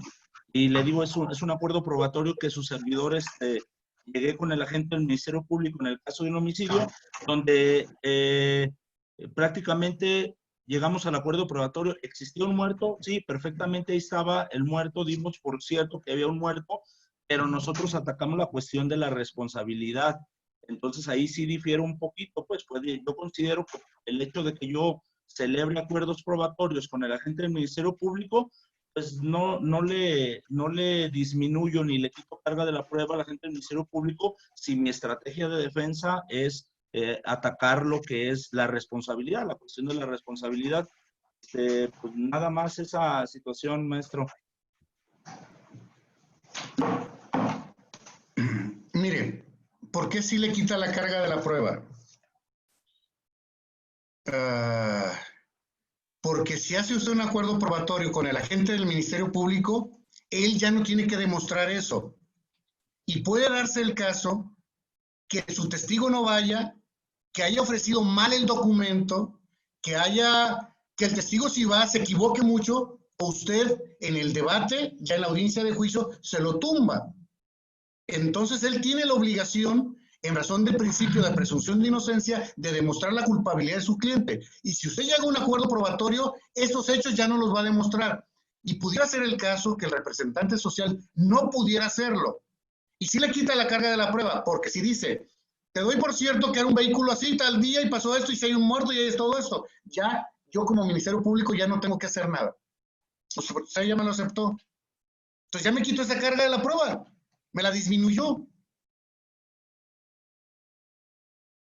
y le digo, es un acuerdo probatorio que sus servidores llegué con el agente del Ministerio Público en el caso de un homicidio, donde prácticamente llegamos al acuerdo probatorio. ¿Existía un muerto? Sí, perfectamente ahí estaba el muerto, dimos por cierto que había un muerto, pero nosotros atacamos la cuestión de la responsabilidad. Entonces ahí sí difiero un poquito, pues yo considero que el hecho de que yo celebre acuerdos probatorios con el agente del Ministerio Público, pues no le disminuyo ni le quito carga de la prueba al agente del Ministerio Público si mi estrategia de defensa es atacar lo que es la responsabilidad, la cuestión de la responsabilidad. Pues nada más esa situación, maestro. Mire, ¿por qué sí le quita la carga de la prueba? Porque si hace usted un acuerdo probatorio con el agente del Ministerio Público, él ya no tiene que demostrar eso. Y puede darse el caso que su testigo no vaya, que haya ofrecido mal el documento, que el testigo si va se equivoque mucho, o usted en el debate, ya en la audiencia de juicio, se lo tumba. Entonces él tiene la obligación, en razón del principio de presunción de inocencia, de demostrar la culpabilidad de su cliente. Y si usted llega a un acuerdo probatorio, esos hechos ya no los va a demostrar. Y pudiera ser el caso que el representante social no pudiera hacerlo. Y sí le quita la carga de la prueba, porque si dice, te doy por cierto que era un vehículo así tal día y pasó esto y si hay un muerto y es todo esto, ya yo como Ministerio Público ya no tengo que hacer nada. Pues usted ya me lo aceptó. Entonces ya me quito esa carga de la prueba. Me la disminuyó.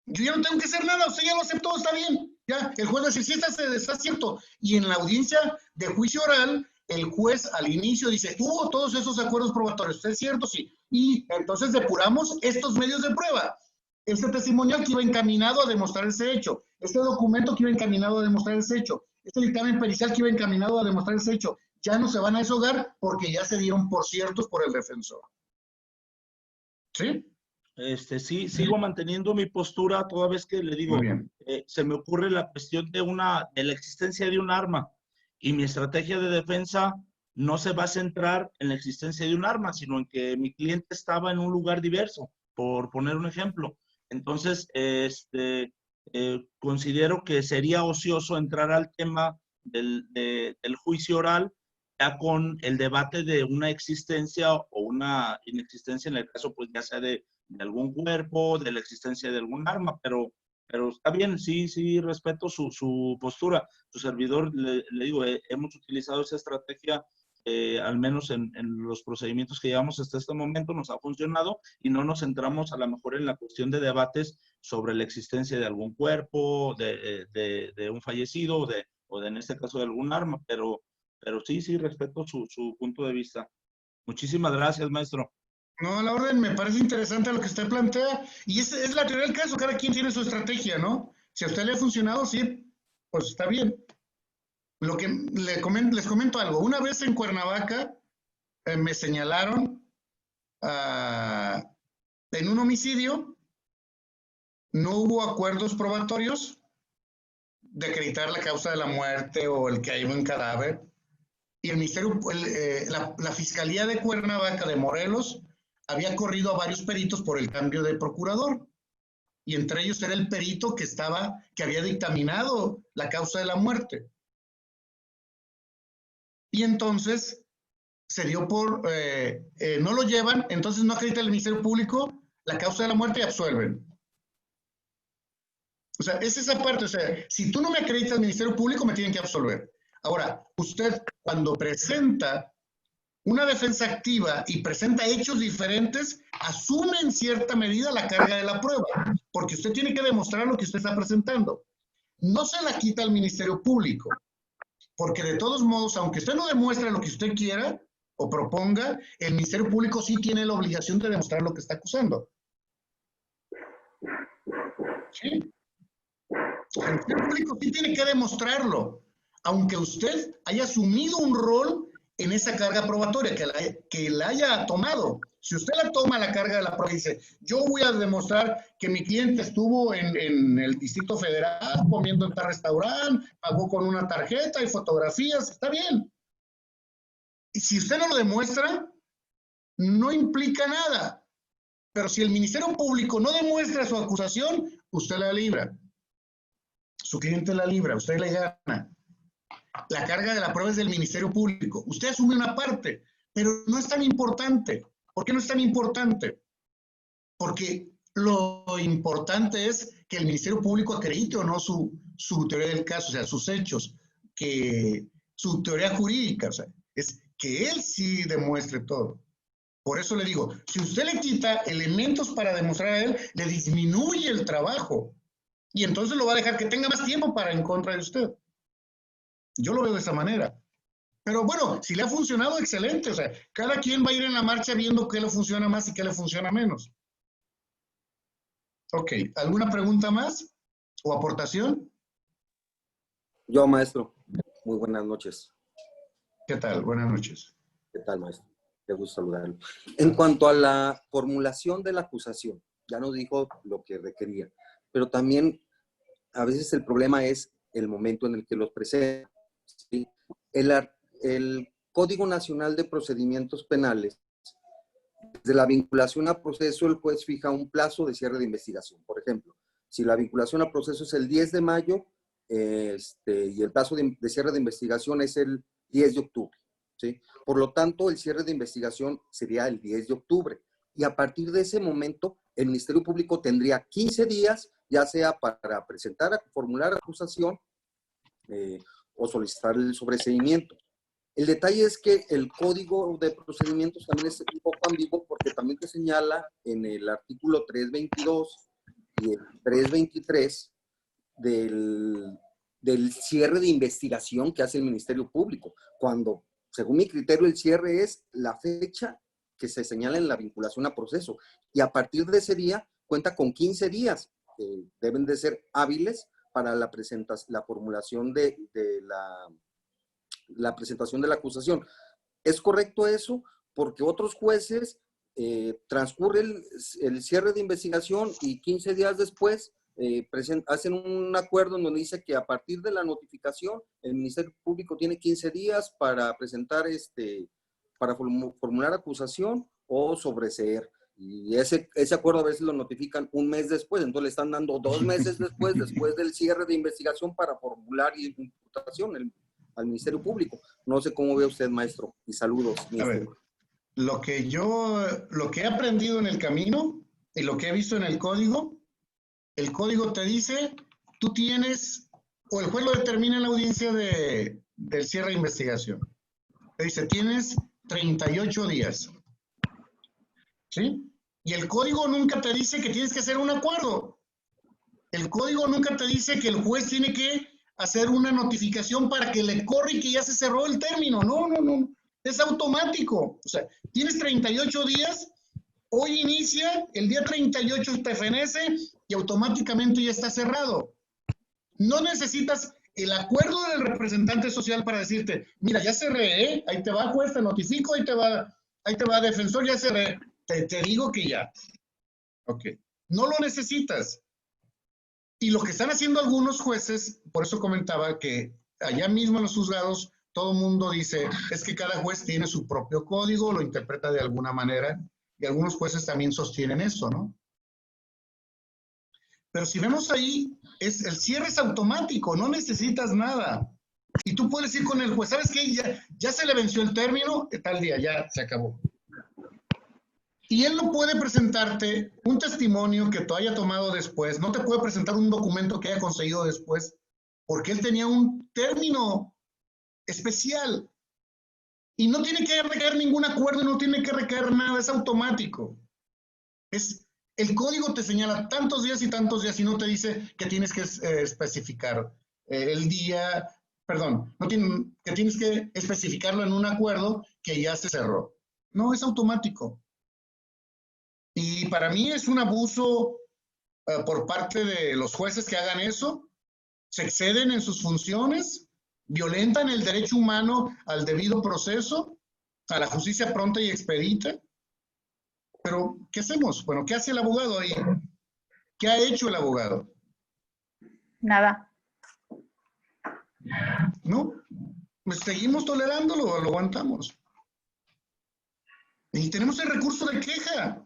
Yo ya no tengo que hacer nada, usted ya lo aceptó, está bien. Ya, el juez dice, sí, está cierto. Y en la audiencia de juicio oral, el juez al inicio dice, hubo todos esos acuerdos probatorios, ¿es cierto? Sí. Y entonces depuramos estos medios de prueba. Este testimonial que iba encaminado a demostrar ese hecho. Este documento que iba encaminado a demostrar ese hecho. este dictamen pericial que iba encaminado a demostrar ese hecho. Ya no se van a deshogar porque ya se dieron por ciertos por el defensor. ¿Sí? Sí, sigo manteniendo mi postura toda vez que le digo, Muy bien. se me ocurre la cuestión de la existencia de un arma y mi estrategia de defensa no se va a centrar en la existencia de un arma, sino en que mi cliente estaba en un lugar diverso, por poner un ejemplo. Entonces, considero que sería ocioso entrar al tema del juicio oral ya con el debate de una existencia o una inexistencia, en el caso, pues, ya sea de algún cuerpo, de la existencia de algún arma, pero está bien, sí, respeto su postura. Su servidor, le digo, hemos utilizado esa estrategia, al menos en los procedimientos que llevamos hasta este momento, nos ha funcionado y no nos centramos a lo mejor en la cuestión de debates sobre la existencia de algún cuerpo, de un fallecido o en este caso de algún arma, pero sí, respeto su punto de vista. Muchísimas gracias, maestro. No, a la orden, me parece interesante lo que usted plantea, y es la teoría del caso, cada quien tiene su estrategia, ¿no? Si a usted le ha funcionado, sí, pues está bien. Lo que les comento algo, una vez en Cuernavaca me señalaron en un homicidio, no hubo acuerdos probatorios de acreditar la causa de la muerte o el que hay un cadáver, y el ministerio, la Fiscalía de Cuernavaca de Morelos había corrido a varios peritos por el cambio de procurador, y entre ellos era el perito que había dictaminado la causa de la muerte. Y entonces se dio no lo llevan, entonces no acredita el Ministerio Público la causa de la muerte y absuelven. O sea, es esa parte, o sea, si tú no me acreditas el Ministerio Público, me tienen que absolver. Ahora, usted cuando presenta una defensa activa y presenta hechos diferentes, asume en cierta medida la carga de la prueba, porque usted tiene que demostrar lo que usted está presentando. No se la quita al Ministerio Público, porque de todos modos, aunque usted no demuestre lo que usted quiera o proponga, el Ministerio Público sí tiene la obligación de demostrar lo que está acusando. ¿Sí? El Ministerio Público sí tiene que demostrarlo, aunque usted haya asumido un rol en esa carga probatoria, que la haya tomado. Si usted la toma la carga de la prueba y dice, yo voy a demostrar que mi cliente estuvo en el Distrito Federal comiendo en tal restaurante, pagó con una tarjeta y fotografías, está bien. Y si usted no lo demuestra, no implica nada. Pero si el Ministerio Público no demuestra su acusación, usted la libra. Su cliente la libra, usted le gana. La carga de la prueba es del Ministerio Público. Usted asume una parte, pero no es tan importante. ¿Por qué no es tan importante? Porque lo importante es que el Ministerio Público acredite o no su teoría del caso, o sea, sus hechos, que su teoría jurídica, o sea, es que él sí demuestre todo. Por eso le digo, si usted le quita elementos para demostrar a él, le disminuye el trabajo y entonces lo va a dejar que tenga más tiempo para en contra de usted. Yo lo veo de esa manera. Pero bueno, si le ha funcionado, excelente. O sea, cada quien va a ir en la marcha viendo qué le funciona más y qué le funciona menos. Ok, ¿alguna pregunta más o aportación? Yo, maestro. Muy buenas noches. ¿Qué tal? Buenas noches. ¿Qué tal, maestro? Qué gusto saludarlo. En cuanto a la formulación de la acusación, ya nos dijo lo que requería, pero también a veces el problema es el momento en el que los presenta. ¿Sí? El Código Nacional de Procedimientos Penales, desde la vinculación a proceso, el juez fija un plazo de cierre de investigación. Por ejemplo, si la vinculación a proceso es el 10 de mayo y el plazo de cierre de investigación es el 10 de octubre. ¿Sí? Por lo tanto, el cierre de investigación sería el 10 de octubre. Y a partir de ese momento, el Ministerio Público tendría 15 días, ya sea para presentar, formular acusación o solicitar el sobreseimiento. El detalle es que el Código de Procedimientos también es un poco ambiguo porque también te señala en el artículo 322 y el 323 del cierre de investigación que hace el Ministerio Público, cuando, según mi criterio, el cierre es la fecha que se señala en la vinculación a proceso. Y a partir de ese día, cuenta con 15 días que deben de ser hábiles para presentar para la formulación de la presentación de la acusación. ¿Es correcto eso? Porque otros jueces transcurre el cierre de investigación y 15 días después hacen un acuerdo en donde dice que a partir de la notificación el Ministerio Público tiene 15 días para presentar para formular acusación o sobreseer. Y ese acuerdo a veces lo notifican un mes después, entonces le están dando 2 meses después del cierre de investigación para formular imputación al Ministerio Público. No sé cómo ve usted, maestro, y saludos. A ver, lo que he aprendido en el camino y lo que he visto en el código te dice, tú tienes, o el juez lo determina en la audiencia del cierre de investigación. Te dice, tienes 38 días. ¿Sí? Y el código nunca te dice que tienes que hacer un acuerdo. El código nunca te dice que el juez tiene que hacer una notificación para que le corra y que ya se cerró el término. No. Es automático. O sea, tienes 38 días, hoy inicia, el día 38 te fenece y automáticamente ya está cerrado. No necesitas el acuerdo del representante social para decirte, mira, ya cerré, ahí te va juez, te notifico, ahí te va defensor, ya cerré. Te digo que ya. Ok. No lo necesitas. Y lo que están haciendo algunos jueces, por eso comentaba que allá mismo en los juzgados, todo el mundo dice, es que cada juez tiene su propio código, lo interpreta de alguna manera, y algunos jueces también sostienen eso, ¿no? Pero si vemos ahí, el cierre es automático, no necesitas nada. Y tú puedes ir con el juez, ¿sabes qué? Ya se le venció el término, tal día, ya se acabó. Y él no puede presentarte un testimonio que tú haya tomado después, no te puede presentar un documento que haya conseguido después, porque él tenía un término especial. Y no tiene que recaer ningún acuerdo, no tiene que recaer nada, es automático. El código te señala tantos días y no te dice que tienes que especificar el día, perdón, que tienes que especificarlo en un acuerdo que ya se cerró. No, es automático. Y para mí es un abuso por parte de los jueces que hagan eso, se exceden en sus funciones, violentan el derecho humano al debido proceso, a la justicia pronta y expedita. Pero, ¿qué hacemos? Bueno, ¿qué hace el abogado ahí? ¿Qué ha hecho el abogado? Nada. ¿No? Pues seguimos tolerándolo, lo aguantamos. Y tenemos el recurso de queja.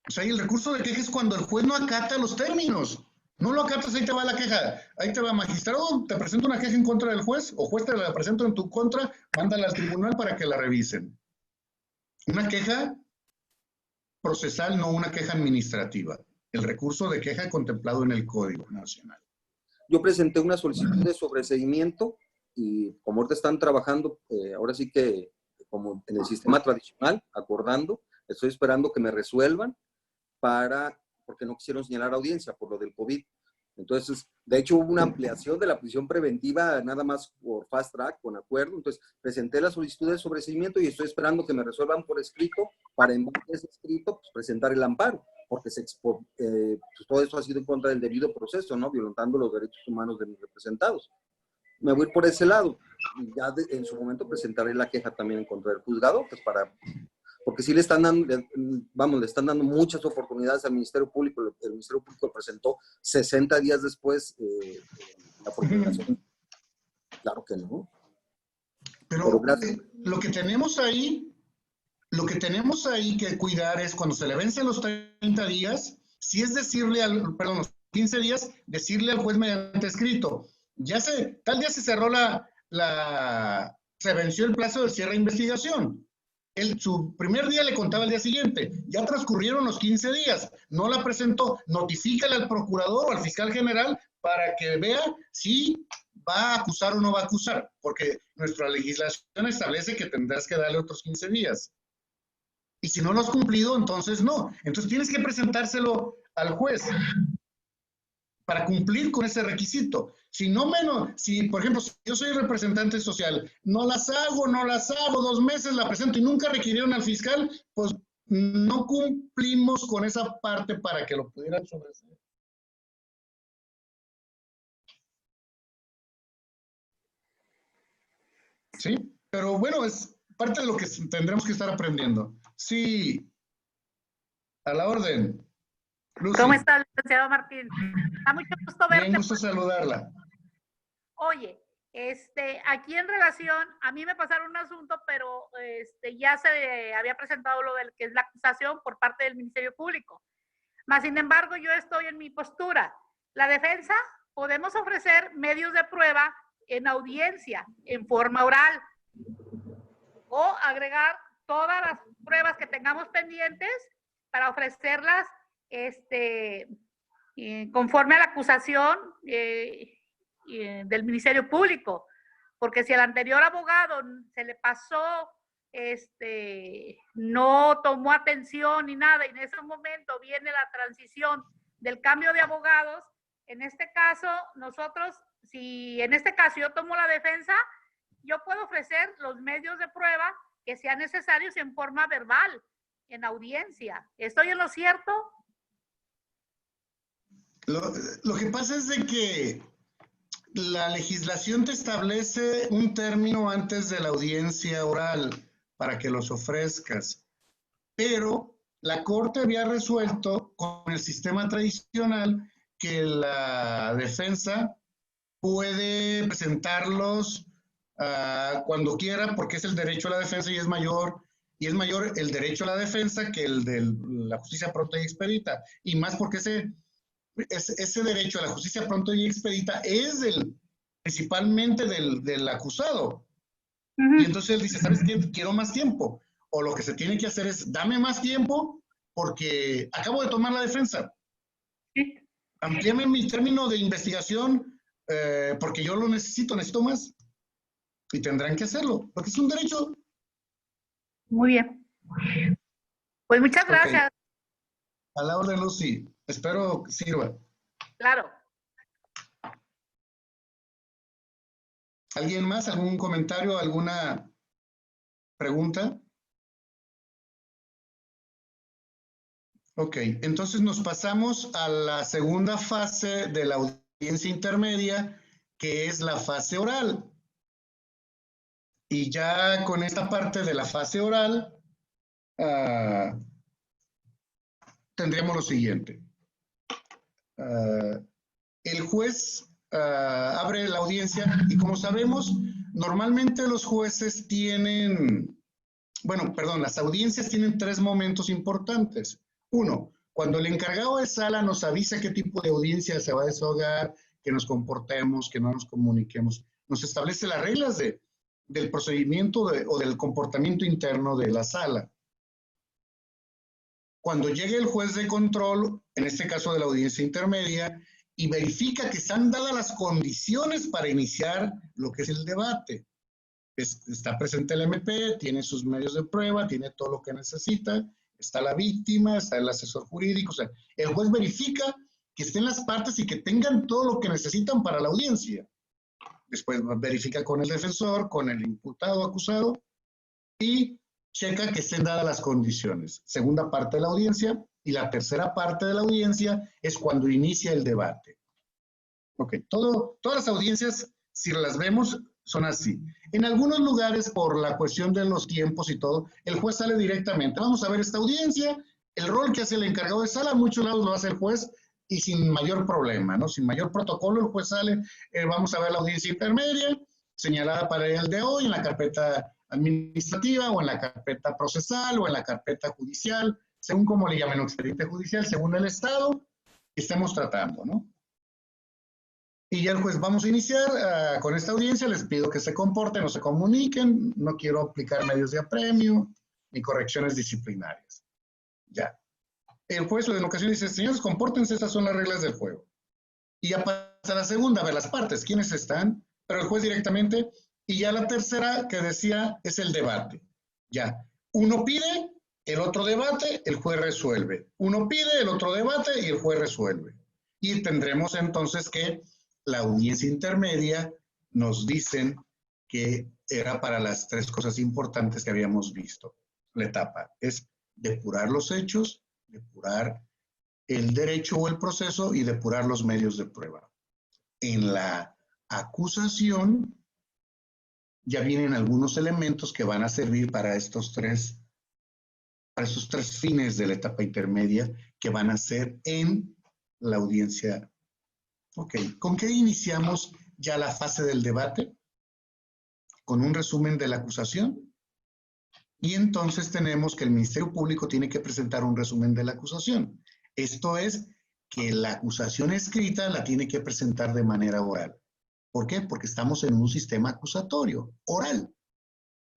O sea, y el recurso de queja es cuando el juez no acata los términos. No lo acatas, ahí te va la queja. Ahí te va, magistrado, te presento una queja en contra del juez, o juez te la presento en tu contra, mándala al tribunal para que la revisen. Una queja procesal, no una queja administrativa. El recurso de queja contemplado en el Código Nacional. Yo presenté una solicitud de sobreseimiento y como ahorita están trabajando, ahora sí que como en el sistema tradicional, acordando, estoy esperando que me resuelvan porque no quisieron señalar audiencia por lo del COVID. Entonces, de hecho, hubo una ampliación de la prisión preventiva nada más por fast track, con acuerdo. Entonces, presenté la solicitud de sobreseimiento y estoy esperando que me resuelvan por escrito para en base a ese escrito pues, presentar el amparo, porque pues, todo esto ha sido en contra del debido proceso, ¿no? Violentando los derechos humanos de mis representados. Me voy por ese lado. Y ya en su momento presentaré la queja también en contra del juzgado, pues porque sí le están dando muchas oportunidades al Ministerio Público. El Ministerio Público presentó 60 días después la formulación. Claro que no. Pero lo que tenemos ahí que cuidar es cuando se le vencen los 30 días, si es decirle los 15 días, decirle al juez mediante escrito, tal día se cerró se venció el plazo del cierre de investigación. Su primer día le contaba el día siguiente, ya transcurrieron los 15 días, no la presentó, notifícale al procurador o al fiscal general para que vea si va a acusar o no va a acusar, porque nuestra legislación establece que tendrás que darle otros 15 días. Y si no lo has cumplido, entonces no. Entonces tienes que presentárselo al juez para cumplir con ese requisito. Si, por ejemplo, si yo soy representante social, no las hago, 2 meses la presento y nunca requirieron al fiscal, pues no cumplimos con esa parte para que lo pudieran sobreseer. ¿Sí? Pero bueno, es parte de lo que tendremos que estar aprendiendo. Sí, a la orden. Lucy. ¿Cómo está, licenciado Martín? Da mucho gusto verte. Bien, gusto saludarla. Oye, aquí en relación, a mí me pasaron un asunto, pero ya se había presentado lo del que es la acusación por parte del Ministerio Público. Mas, sin embargo, yo estoy en mi postura. La defensa, podemos ofrecer medios de prueba en audiencia, en forma oral, o agregar todas las pruebas que tengamos pendientes para ofrecerlas conforme a la acusación del Ministerio Público, porque si al anterior abogado se le pasó, no tomó atención ni nada, y en ese momento viene la transición del cambio de abogados, en este caso, nosotros, si en este caso yo tomo la defensa, yo puedo ofrecer los medios de prueba que sean necesarios en forma verbal, en audiencia. ¿Estoy en lo cierto? Lo que pasa es de que la legislación te establece un término antes de la audiencia oral para que los ofrezcas, pero la Corte había resuelto con el sistema tradicional que la defensa puede presentarlos cuando quiera, porque es el derecho a la defensa y es mayor el derecho a la defensa que el de la justicia pronta y expedita, y más porque ese derecho a la justicia pronta y expedita es principalmente del acusado. Y entonces él dice, ¿sabes qué? Quiero más tiempo. O lo que se tiene que hacer es, dame más tiempo porque acabo de tomar la defensa. Amplíame mi término de investigación porque yo lo necesito más. Y tendrán que hacerlo, porque es un derecho. Muy bien. Pues muchas gracias. Okay. A la orden, Lucy. Espero que sirva. Claro. ¿Alguien más? ¿Algún comentario? ¿Alguna pregunta? Ok, entonces nos pasamos a la segunda fase de la audiencia intermedia, que es la fase oral. Y ya con esta parte de la fase oral, tendríamos lo siguiente. El juez abre la audiencia y como sabemos, normalmente los jueces tienen, las audiencias tienen 3 momentos importantes. 1, cuando el encargado de sala nos avisa qué tipo de audiencia se va a desahogar, que nos comportemos, que no nos comuniquemos, nos establece las reglas del procedimiento o del comportamiento interno de la sala. Cuando llegue el juez de control, en este caso de la audiencia intermedia, y verifica que están dadas las condiciones para iniciar lo que es el debate. Está presente el MP, tiene sus medios de prueba, tiene todo lo que necesita, está la víctima, está el asesor jurídico, o sea, el juez verifica que estén las partes y que tengan todo lo que necesitan para la audiencia. Después verifica con el defensor, con el imputado, acusado, y checa que estén dadas las condiciones. Segunda parte de la audiencia, y la tercera parte de la audiencia es cuando inicia el debate. Ok, todas las audiencias, si las vemos, son así. En algunos lugares, por la cuestión de los tiempos y todo, el juez sale directamente. Vamos a ver esta audiencia, el rol que hace el encargado de sala, en muchos lados lo hace el juez, y sin mayor problema, ¿no? Sin mayor protocolo, el juez sale, vamos a ver la audiencia intermedia, señalada para el de hoy, en la carpeta administrativa, o en la carpeta procesal, o en la carpeta judicial, según como le llamen, expediente judicial, según el estado que estemos tratando, ¿no? Y ya el juez, vamos a iniciar con esta audiencia, les pido que se comporten, no se comuniquen, no quiero aplicar medios de apremio, ni correcciones disciplinarias. Ya. El juez en ocasiones dice, señores, compórtense, estas son las reglas del juego. Y ya pasa la segunda, a ver las partes, quiénes están, pero el juez directamente, y ya la tercera que decía es el debate. Ya, uno pide, el otro debate, el juez resuelve. Uno pide, el otro debate y el juez resuelve. Y tendremos entonces que la audiencia intermedia nos dicen que era para las 3 cosas importantes que habíamos visto. La etapa es depurar los hechos, depurar el derecho o el proceso y depurar los medios de prueba. En la acusación ya vienen algunos elementos que van a servir para estos tres fines de la etapa intermedia que van a ser en la audiencia. Ok, ¿con qué iniciamos ya la fase del debate? Con un resumen de la acusación. Y entonces tenemos que el Ministerio Público tiene que presentar un resumen de la acusación. Esto es que la acusación escrita la tiene que presentar de manera oral. ¿Por qué? Porque estamos en un sistema acusatorio, oral.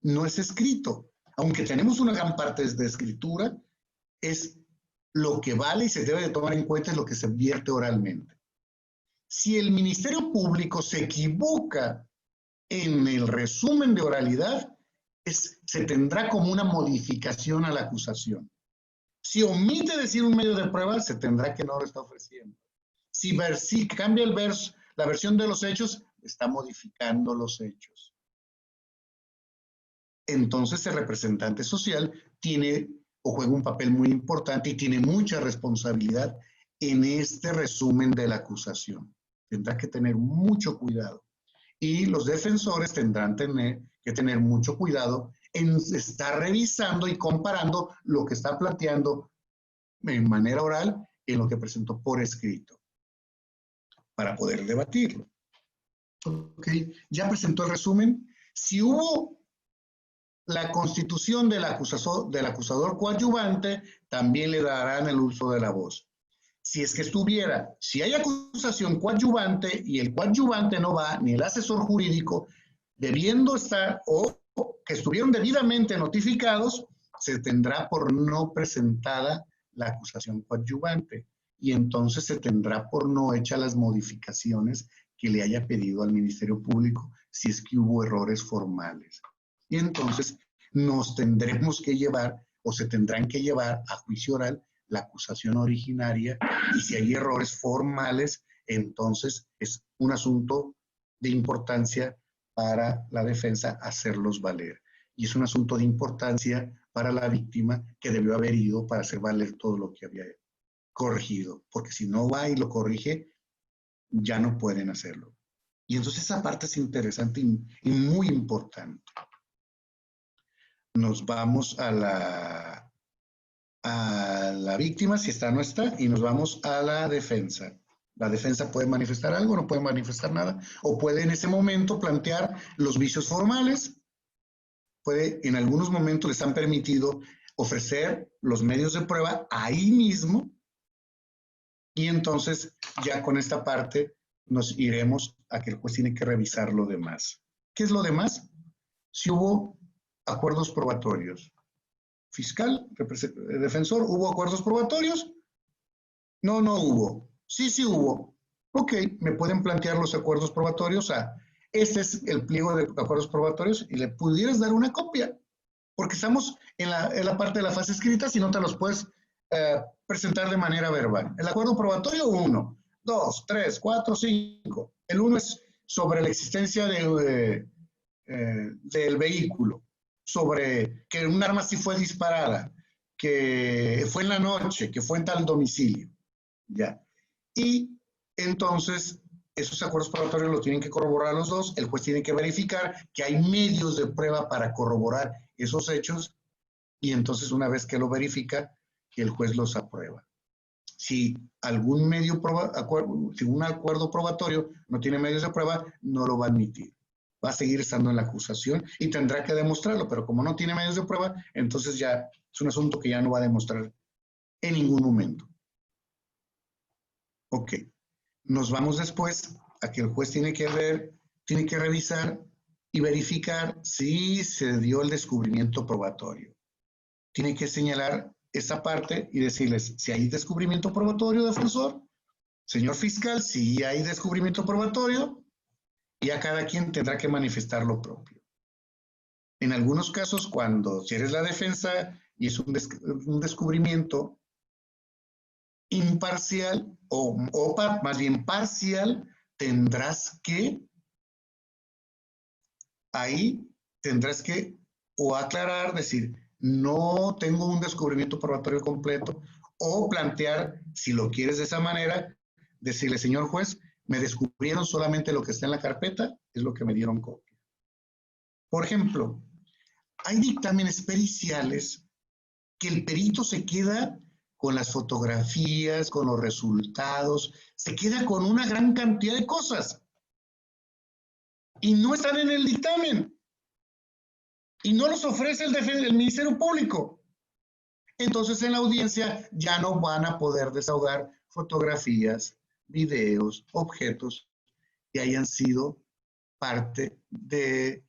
No es escrito. Aunque tenemos una gran parte de escritura, es lo que vale y se debe de tomar en cuenta es lo que se vierte oralmente. Si el Ministerio Público se equivoca en el resumen de oralidad, se tendrá como una modificación a la acusación. Si omite decir un medio de prueba, se tendrá que no lo está ofreciendo. Si cambia la versión de los hechos, está modificando los hechos. Entonces el representante social tiene o juega un papel muy importante y tiene mucha responsabilidad en este resumen de la acusación. Tendrá que tener mucho cuidado. Y los defensores tendrán que tener mucho cuidado en estar revisando y comparando lo que está planteando en manera oral en lo que presentó por escrito para poder debatirlo. Ok, ya presentó el resumen. Si hubo la constitución del acusador coadyuvante, también le darán el uso de la voz. Si es que si hay acusación coadyuvante y el coadyuvante no va, ni el asesor jurídico, debiendo estar o que estuvieron debidamente notificados, se tendrá por no presentada la acusación coadyuvante y entonces se tendrá por no hecha las modificaciones que le haya pedido al Ministerio Público si es que hubo errores formales. Y entonces nos tendremos que llevar o se tendrán que llevar a juicio oral la acusación originaria y si hay errores formales, entonces es un asunto de importancia para la defensa hacerlos valer. Y es un asunto de importancia para la víctima que debió haber ido para hacer valer todo lo que había corregido, porque si no va y lo corrige, ya no pueden hacerlo. Y entonces esa parte es interesante y muy importante. Nos vamos a la víctima, si está o no está, y nos vamos a la defensa. La defensa puede manifestar algo, no puede manifestar nada, o puede en ese momento plantear los vicios formales. En algunos momentos les han permitido ofrecer los medios de prueba ahí mismo, y entonces ya con esta parte nos iremos a que el juez tiene que revisar lo demás. ¿Qué es lo demás? Si hubo acuerdos probatorios. Fiscal, defensor, ¿hubo acuerdos probatorios? No, no hubo. Sí, sí hubo. Ok, me pueden plantear los acuerdos probatorios este es el pliego de acuerdos probatorios y le pudieras dar una copia, porque estamos en la parte de la fase escrita, si no te los puedes presentar de manera verbal. El acuerdo probatorio 1, 2, 3, 4, 5. El 1 es sobre la existencia del vehículo, sobre que un arma sí fue disparada, que fue en la noche, que fue en tal domicilio. Ya. Y entonces, esos acuerdos probatorios los tienen que corroborar los dos. El juez tiene que verificar que hay medios de prueba para corroborar esos hechos y entonces una vez que lo verifica, el juez los aprueba. Si algún si un acuerdo probatorio no tiene medios de prueba, no lo va a admitir. Va a seguir estando en la acusación y tendrá que demostrarlo, pero como no tiene medios de prueba, entonces ya es un asunto que ya no va a demostrar en ningún momento. Ok. Nos vamos después a que el juez tiene que revisar y verificar si se dio el descubrimiento probatorio. Tiene que señalar esa parte y decirles si hay descubrimiento probatorio, defensor, señor fiscal, si hay descubrimiento probatorio, y a cada quien tendrá que manifestar lo propio. En algunos casos, si eres la defensa y es un descubrimiento imparcial o más bien parcial, tendrás que o aclarar, decir, no tengo un descubrimiento probatorio completo, o plantear, si lo quieres de esa manera, decirle, señor juez, me descubrieron solamente lo que está en la carpeta, es lo que me dieron copia. Por ejemplo, hay dictámenes periciales que el perito se queda con las fotografías, con los resultados, se queda con una gran cantidad de cosas. Y no están en el dictamen. Y no los ofrece el Ministerio Público. Entonces en la audiencia ya no van a poder desahogar fotografías, videos, objetos que hayan sido parte del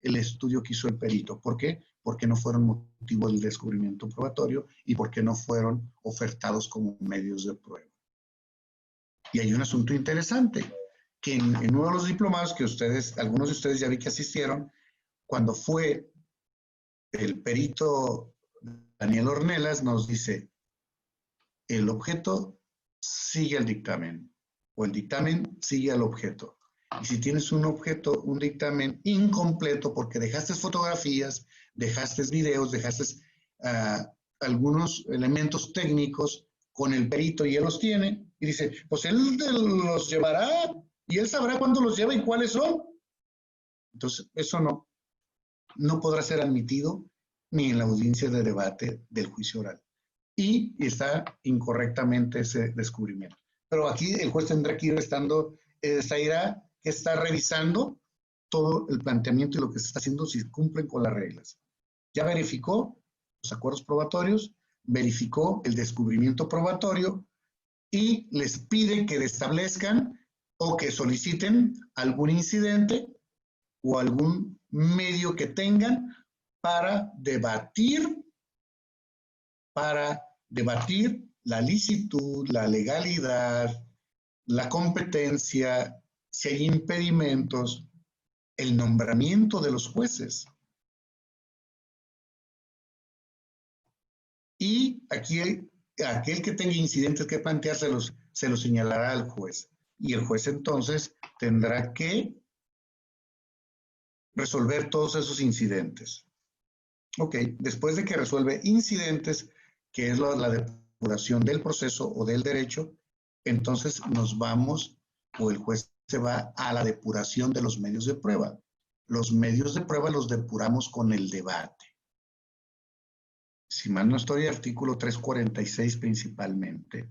estudio que hizo el perito. ¿Por qué? Porque no fueron motivo del descubrimiento probatorio y porque no fueron ofertados como medios de prueba. Y hay un asunto interesante, que en uno de los diplomados que algunos de ustedes ya vi que asistieron, cuando fue el perito Daniel Ornelas, nos dice, el objeto sigue al dictamen, o el dictamen sigue al objeto. Y si tienes un dictamen incompleto porque dejaste fotografías, dejaste videos, dejaste algunos elementos técnicos con el perito y él los tiene, y dice, pues él los llevará y él sabrá cuándo los lleva y cuáles son. Entonces, eso no podrá ser admitido ni en la audiencia de debate del juicio oral. Y está incorrectamente ese descubrimiento. Pero aquí el juez tendrá que ir que está revisando todo el planteamiento y lo que se está haciendo si cumplen con las reglas. Ya verificó los acuerdos probatorios, verificó el descubrimiento probatorio y les pide que establezcan o que soliciten algún incidente o algún medio que tengan para debatir la licitud, la legalidad, la competencia, si hay impedimentos, el nombramiento de los jueces. Y aquí aquel que tenga incidentes que planteárselos, se los señalará al juez. Y el juez entonces tendrá que resolver todos esos incidentes. Ok, después de que resuelve incidentes, que es la depuración del proceso o del derecho, entonces nos vamos, o el juez se va a la depuración de los medios de prueba. Los medios de prueba los depuramos con el debate. Si mal no estoy, artículo 346 principalmente.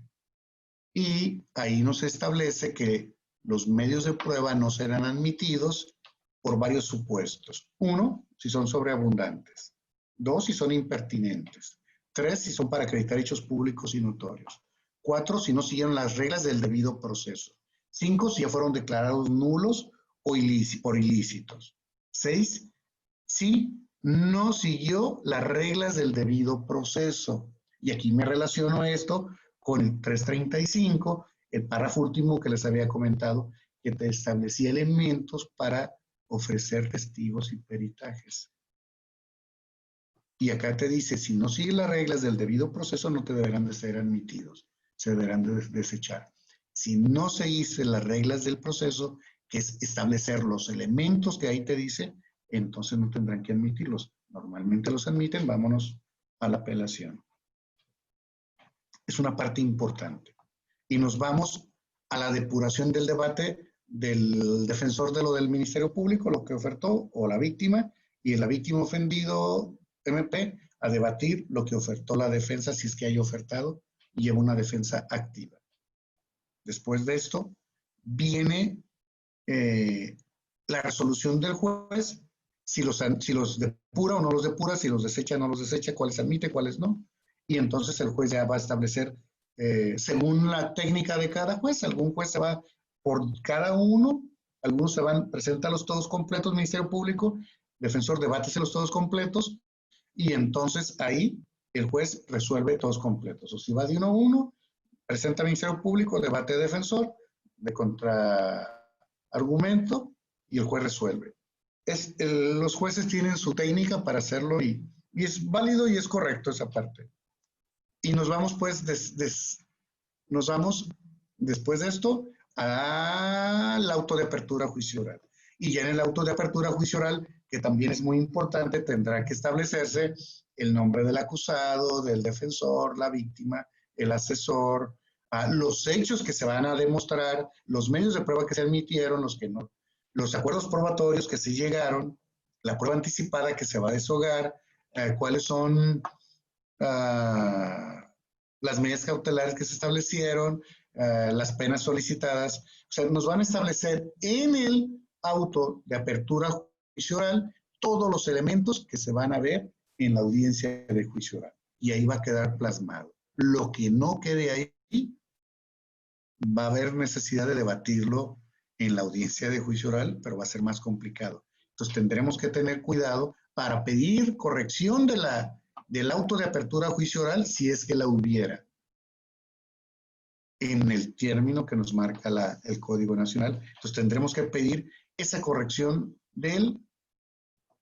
Y ahí nos establece que los medios de prueba no serán admitidos por varios supuestos. 1, si son sobreabundantes. 2, si son impertinentes. 3, si son para acreditar hechos públicos y notorios. 4, si no siguieron las reglas del debido proceso. 5, si ya fueron declarados nulos o por ilícitos. 6, si no siguió las reglas del debido proceso. Y aquí me relaciono esto con el 335, el párrafo último que les había comentado, que te establecía elementos para ofrecer testigos y peritajes. Y acá te dice, si no sigues las reglas del debido proceso, no te deberán de ser admitidos, se deberán de desechar. Si no seguiste las reglas del proceso, que es establecer los elementos que ahí te dice, entonces no tendrán que admitirlos. Normalmente los admiten, vámonos a la apelación. Es una parte importante. Y nos vamos a la depuración del debate del defensor de lo del Ministerio Público, lo que ofertó, o la víctima, y la víctima ofendido, MP, a debatir lo que ofertó la defensa, si es que haya ofertado, y lleva una defensa activa. Después de esto, viene la resolución del juez, si los depura o no los depura, si los desecha o no los desecha, cuáles admite, cuáles no. Y entonces el juez ya va a establecer, según la técnica de cada juez, algún juez se va por cada uno, algunos se van, preséntalos todos completos, Ministerio Público, defensor, debáteselos todos completos, y entonces ahí el juez resuelve todos completos. O si va de 1 a 1, presenta Ministerio Público, debate defensor, de contraargumento, y el juez resuelve. Los jueces tienen su técnica para hacerlo y es válido y es correcto esa parte. Y nos vamos pues, nos vamos después de esto al auto de apertura a juicio oral. Y ya en el auto de apertura a juicio oral, que también es muy importante, tendrá que establecerse el nombre del acusado, del defensor, la víctima, el asesor, los hechos que se van a demostrar, los medios de prueba que se admitieron, los que no, los acuerdos probatorios que se llegaron, la prueba anticipada que se va a deshogar, cuáles son las medidas cautelares que se establecieron, las penas solicitadas. O sea, nos van a establecer en el auto de apertura a juicio oral todos los elementos que se van a ver en la audiencia de juicio oral. Y ahí va a quedar plasmado. Lo que no quede ahí, va a haber necesidad de debatirlo en la audiencia de juicio oral, pero va a ser más complicado. Entonces tendremos que tener cuidado para pedir corrección del auto de apertura a juicio oral si es que la hubiera en el término que nos marca el Código Nacional. Entonces tendremos que pedir esa corrección del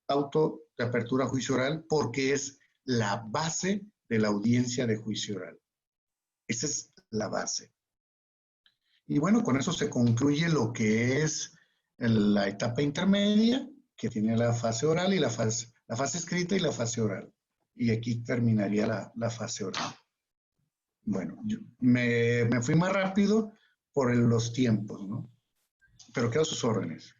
auto de apertura a juicio oral porque es la base de la audiencia de juicio oral. Esa es la base. Y bueno, con eso se concluye lo que es la etapa intermedia, que tiene la fase oral y la fase escrita y la fase oral. Y aquí terminaría la fase oral. Bueno, me fui más rápido por los tiempos, ¿no? Pero quedo a sus órdenes.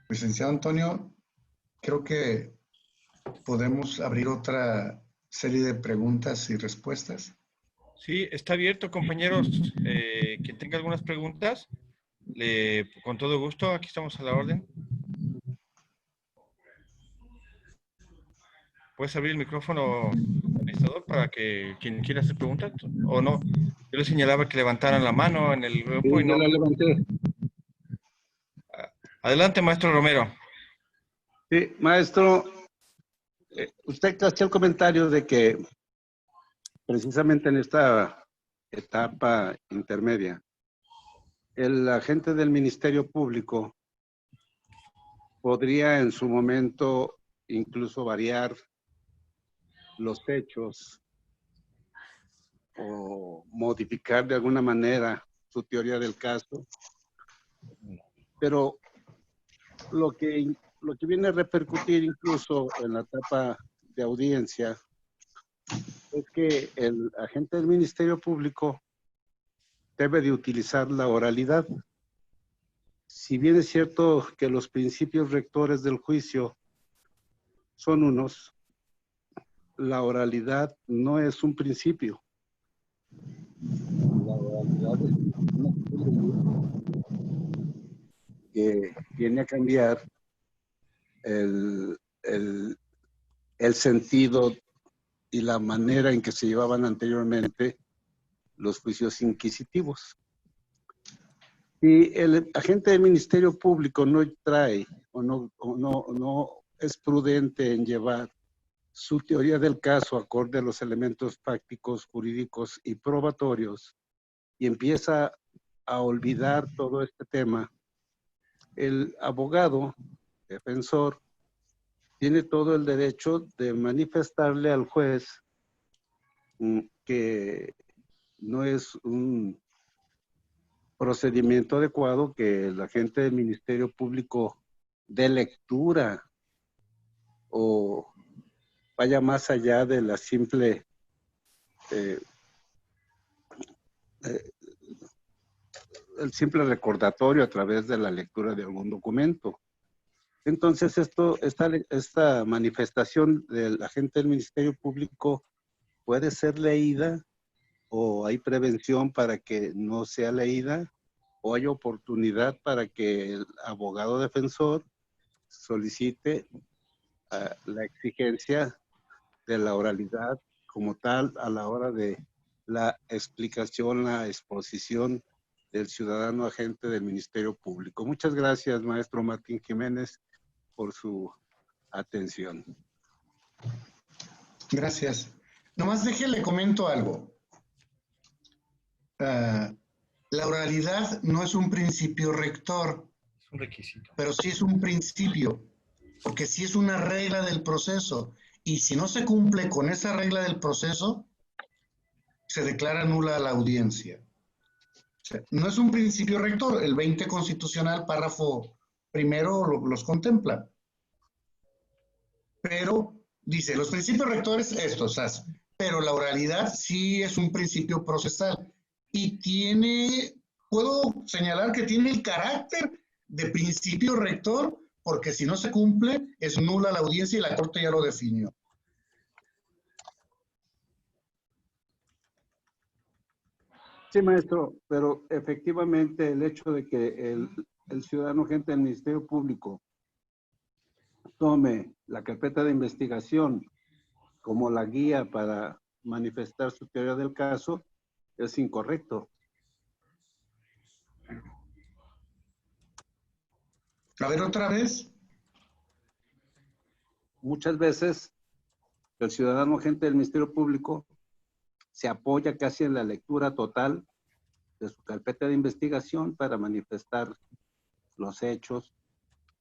Licenciado Antonio, creo que podemos abrir otra serie de preguntas y respuestas. Sí, está abierto, compañeros. Quien tenga algunas preguntas, con todo gusto, aquí estamos a la orden. ¿Puedes abrir el micrófono, administrador, para que quien quiera hacer preguntas? ¿O no? Yo les señalaba que levantaran la mano en el grupo Sí, y no. yo la levanté. Adelante, maestro Romero. Sí, maestro, usted hacía el comentario de que precisamente en esta etapa intermedia, el agente del Ministerio Público podría en su momento incluso variar los hechos o modificar de alguna manera su teoría del caso, pero lo que viene a repercutir incluso en la etapa de audiencia es que el agente del Ministerio Público debe de utilizar la oralidad. Si bien es cierto que los principios rectores del juicio son unos, la oralidad no es un principio. La oralidad es una que viene a cambiar el sentido y la manera en que se llevaban anteriormente los juicios inquisitivos. Si el agente del Ministerio Público no trae o no es prudente en llevar su teoría del caso acorde a los elementos prácticos, jurídicos y probatorios y empieza a olvidar todo este tema, el abogado defensor tiene todo el derecho de manifestarle al juez que no es un procedimiento adecuado que el agente del Ministerio Público dé lectura o vaya más allá de la simple el simple recordatorio a través de la lectura de algún documento. Entonces, esta manifestación del agente del Ministerio Público puede ser leída o hay prevención para que no sea leída o hay oportunidad para que el abogado defensor solicite la exigencia de la oralidad como tal a la hora de la explicación, la exposición del ciudadano agente del Ministerio Público. Muchas gracias, maestro Martín Jiménez, por su atención. Gracias. Nomás déjele comento algo. La oralidad no es un principio rector. Es un requisito. Pero sí es un principio, porque sí es una regla del proceso. Y si no se cumple con esa regla del proceso, se declara nula la audiencia. O sea, no es un principio rector. El 20 constitucional, párrafo primero, los contempla. Pero dice, los principios rectores estos, pero la oralidad sí es un principio procesal. y puedo señalar que tiene el carácter de principio rector, porque si no se cumple, es nula la audiencia y la Corte ya lo definió. Sí, maestro, pero efectivamente el hecho de que el ciudadano agente del Ministerio Público tome la carpeta de investigación como la guía para manifestar su teoría del caso es incorrecto. A ver, otra vez. Muchas veces el ciudadano agente del Ministerio Público se apoya casi en la lectura total de su carpeta de investigación para manifestar los hechos,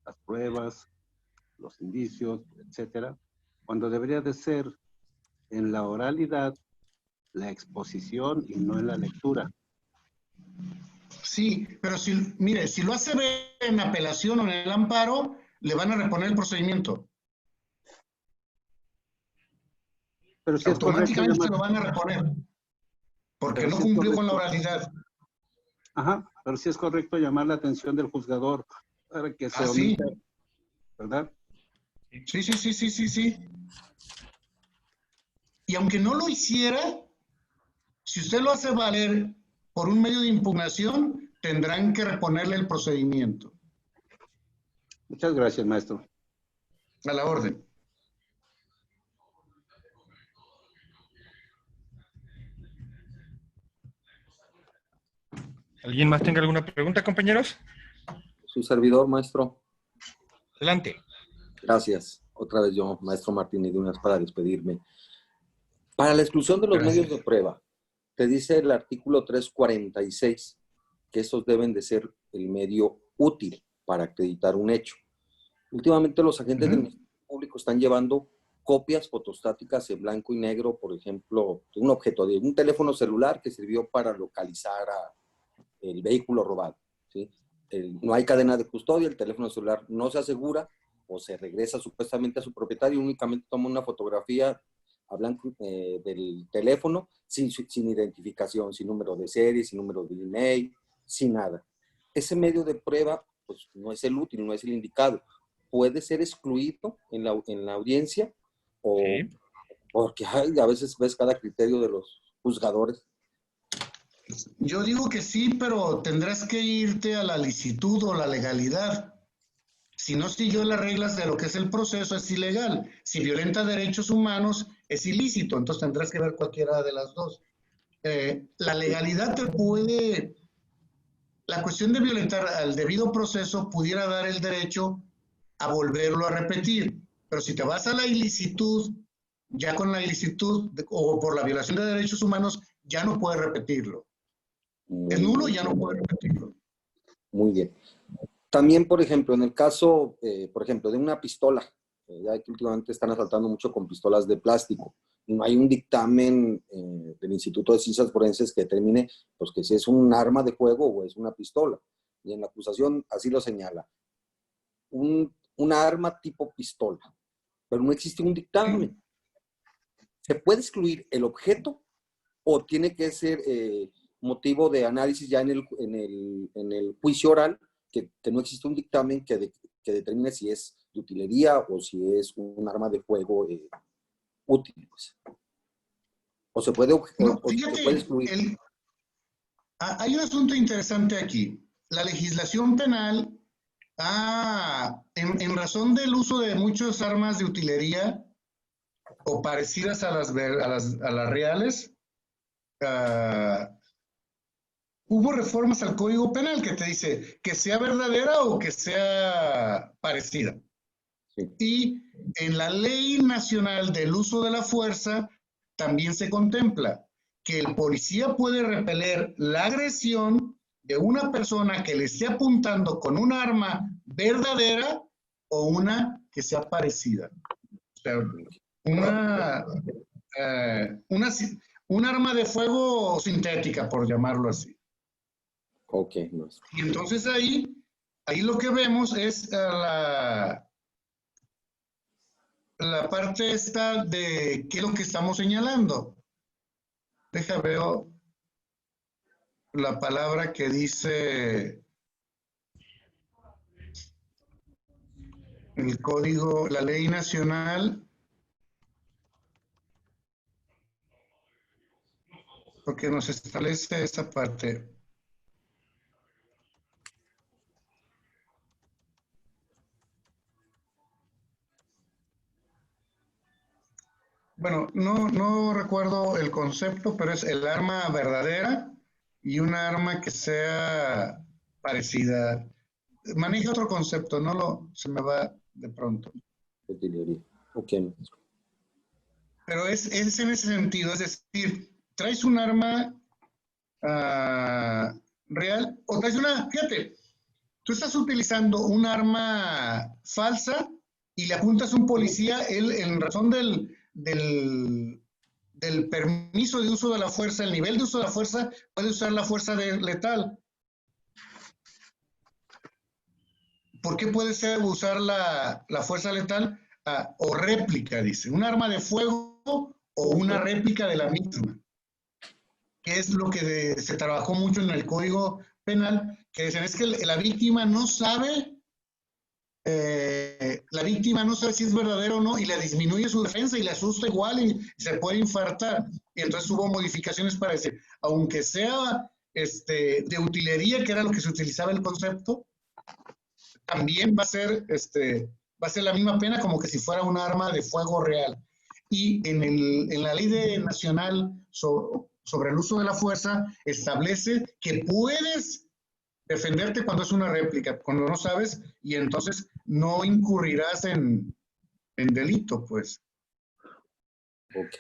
las pruebas, los indicios, etcétera, cuando debería de ser en la oralidad, la exposición y no en la lectura. Sí, pero mire, si lo hace ver en apelación o en el amparo, le van a reponer el procedimiento. Pero si automáticamente es se lo van a reponer, porque pero no si es cumplió con la correcto. oralidad. Ajá, pero sí es correcto llamar la atención del juzgador para que se sí. omita, ¿verdad? Sí. Y aunque no lo hiciera, si usted lo hace valer por un medio de impugnación, tendrán que reponerle el procedimiento. Muchas gracias, maestro. A la orden. ¿Alguien más tenga alguna pregunta, compañeros? Su servidor, maestro. Adelante. Gracias. Otra vez yo, maestro Martínez, de unas para despedirme. Para la exclusión de los medios de prueba, te dice el artículo 346 que estos deben de ser el medio útil para acreditar un hecho. Últimamente los agentes del Ministerio Público están llevando copias fotostáticas en blanco y negro, por ejemplo, de un objeto, de un teléfono celular que sirvió para localizar el vehículo robado, ¿sí? No hay cadena de custodia, el teléfono celular no se asegura o se regresa supuestamente a su propietario, únicamente toma una fotografía a blanco del teléfono sin identificación, sin número de serie, sin número de email, sin nada. Ese medio de prueba pues, no es el útil, no es el indicado. Puede ser excluido en la audiencia o porque a veces ves cada criterio de los juzgadores. Yo digo que sí, pero tendrás que irte a la licitud o la legalidad. Si no siguió las reglas de lo que es el proceso, es ilegal. Si violenta derechos humanos, es ilícito. Entonces tendrás que ver cualquiera de las dos. La legalidad te puede... La cuestión de violentar al debido proceso pudiera dar el derecho a volverlo a repetir. Pero si te vas a la ilicitud, ya con la ilicitud o por la violación de derechos humanos, ya no puedes repetirlo. Es nulo y ya no puedes repetirlo. Muy bien. También, por ejemplo, en el caso, por ejemplo, de una pistola, ya que últimamente están asaltando mucho con pistolas de plástico, no hay un dictamen del Instituto de Ciencias Forenses que determine pues, que si es un arma de fuego o es una pistola. Y en la acusación así lo señala. Una arma tipo pistola, pero no existe un dictamen. ¿Se puede excluir el objeto o tiene que ser motivo de análisis ya en el juicio oral, que no existe un dictamen que determine si es de utilería o si es un arma de fuego útil? Pues. ¿O se puede, fíjate, se puede excluir? Hay un asunto interesante aquí. La legislación penal, en razón del uso de muchas armas de utilería o parecidas a las reales, hubo reformas al Código Penal que te dice que sea verdadera o que sea parecida. Sí. Y en la Ley Nacional del Uso de la Fuerza también se contempla que el policía puede repeler la agresión de una persona que le esté apuntando con un arma verdadera o una que sea parecida. O sea, un arma de fuego sintética, por llamarlo así. Ok. Y entonces ahí lo que vemos es la parte esta de qué es lo que estamos señalando. Deja veo. la palabra que dice el código, la ley nacional, porque nos establece esta parte. Bueno, no recuerdo el concepto, pero es el arma verdadera y un arma que sea parecida. Maneja otro concepto, se me va de pronto. Utilería. Ok. Pero es en ese sentido, es decir, traes un arma real o traes fíjate, tú estás utilizando un arma falsa y le apuntas a un policía, él en razón del permiso de uso de la fuerza, el nivel de uso de la fuerza, puede usar la fuerza letal. ¿Por qué puede usar la fuerza letal o réplica, dice? ¿Un arma de fuego o una réplica de la misma? Que es lo que se trabajó mucho en el Código Penal, que dicen es que la víctima no sabe si es verdadero o no, y le disminuye su defensa y le asusta igual y se puede infartar. Y entonces hubo modificaciones para decir, aunque sea de utilería, que era lo que se utilizaba el concepto, también va a ser la misma pena como que si fuera un arma de fuego real. Y en la ley nacional sobre el uso de la fuerza establece que puedes defenderte cuando es una réplica, cuando no sabes, y entonces no incurrirás en delito, pues. Ok.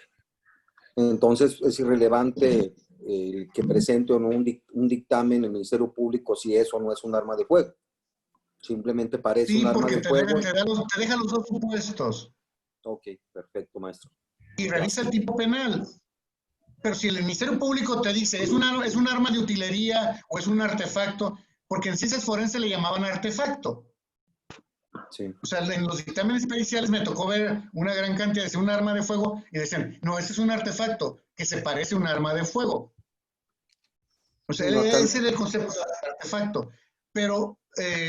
Entonces es irrelevante el que presente o no un dictamen en el Ministerio Público si eso no es un arma de fuego. Simplemente parece un arma de fuego. Te deja los dos supuestos. Ok, perfecto, maestro. Y revisa el tipo penal. Pero si el Ministerio Público te dice, es un arma de utilería o es un artefacto, porque en ciencias forenses le llamaban artefacto. Sí. O sea, en los dictámenes periciales me tocó ver una gran cantidad de un arma de fuego y decían, no, ese es un artefacto que se parece a un arma de fuego. O sea, ese era el concepto de artefacto. Pero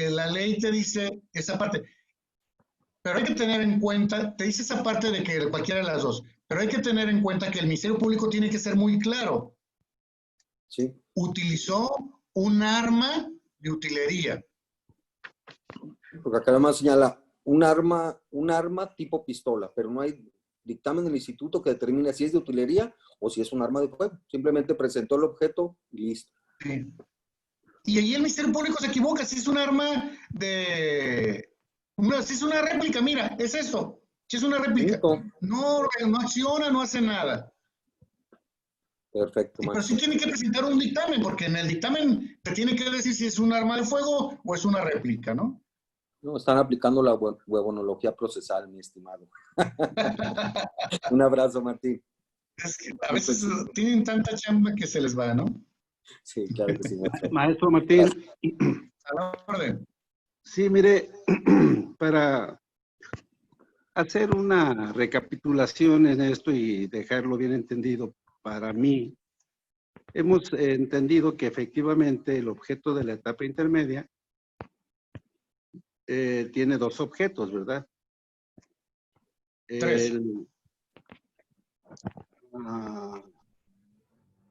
la ley te dice esa parte. Pero hay que tener en cuenta, te dice esa parte de que cualquiera de las dos, pero hay que tener en cuenta que el Ministerio Público tiene que ser muy claro. Sí. Utilizó un arma de utilería. Porque acá además señala un arma tipo pistola, pero no hay dictamen del instituto que determine si es de utilería o si es un arma de fuego. Simplemente presentó el objeto y listo. Sí. Y ahí el Ministerio Público se equivoca, si es un arma si es una réplica, mira, es eso, si es una réplica. No acciona, no hace nada. Perfecto. Pero sí tiene que presentar un dictamen, porque en el dictamen te tiene que decir si es un arma de fuego o es una réplica, ¿no? No, están aplicando la huevonología procesal, mi estimado. Un abrazo, Martín. Es que a veces tienen tanta chamba que se les va, ¿no? Sí, claro que sí. Maestro Martín. A la orden. Sí, mire, para hacer una recapitulación en esto y dejarlo bien entendido para mí, hemos entendido que efectivamente el objeto de la etapa intermedia tiene dos objetos, ¿verdad? Tres.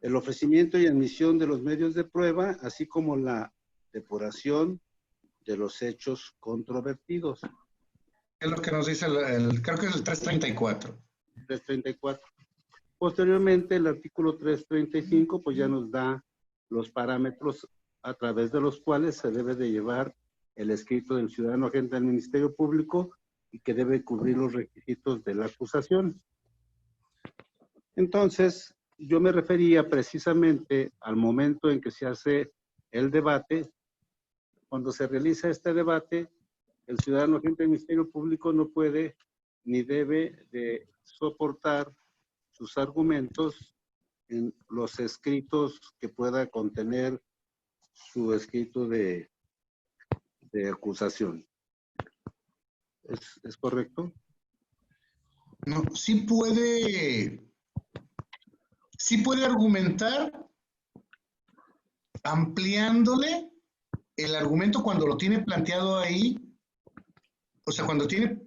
El ofrecimiento y admisión de los medios de prueba, así como la depuración de los hechos controvertidos. Es lo que nos dice creo que es el 334. 334. Posteriormente, el artículo 335, pues ya nos da los parámetros a través de los cuales se debe de llevar el escrito del ciudadano agente del Ministerio Público y que debe cubrir los requisitos de la acusación. Entonces, yo me refería precisamente al momento en que se hace el debate. Cuando se realiza este debate, el ciudadano agente del Ministerio Público no puede ni debe de soportar sus argumentos en los escritos que pueda contener su escrito de acusación. ¿Es correcto? No, sí puede argumentar ampliándole el argumento cuando lo tiene planteado ahí, o sea, cuando tiene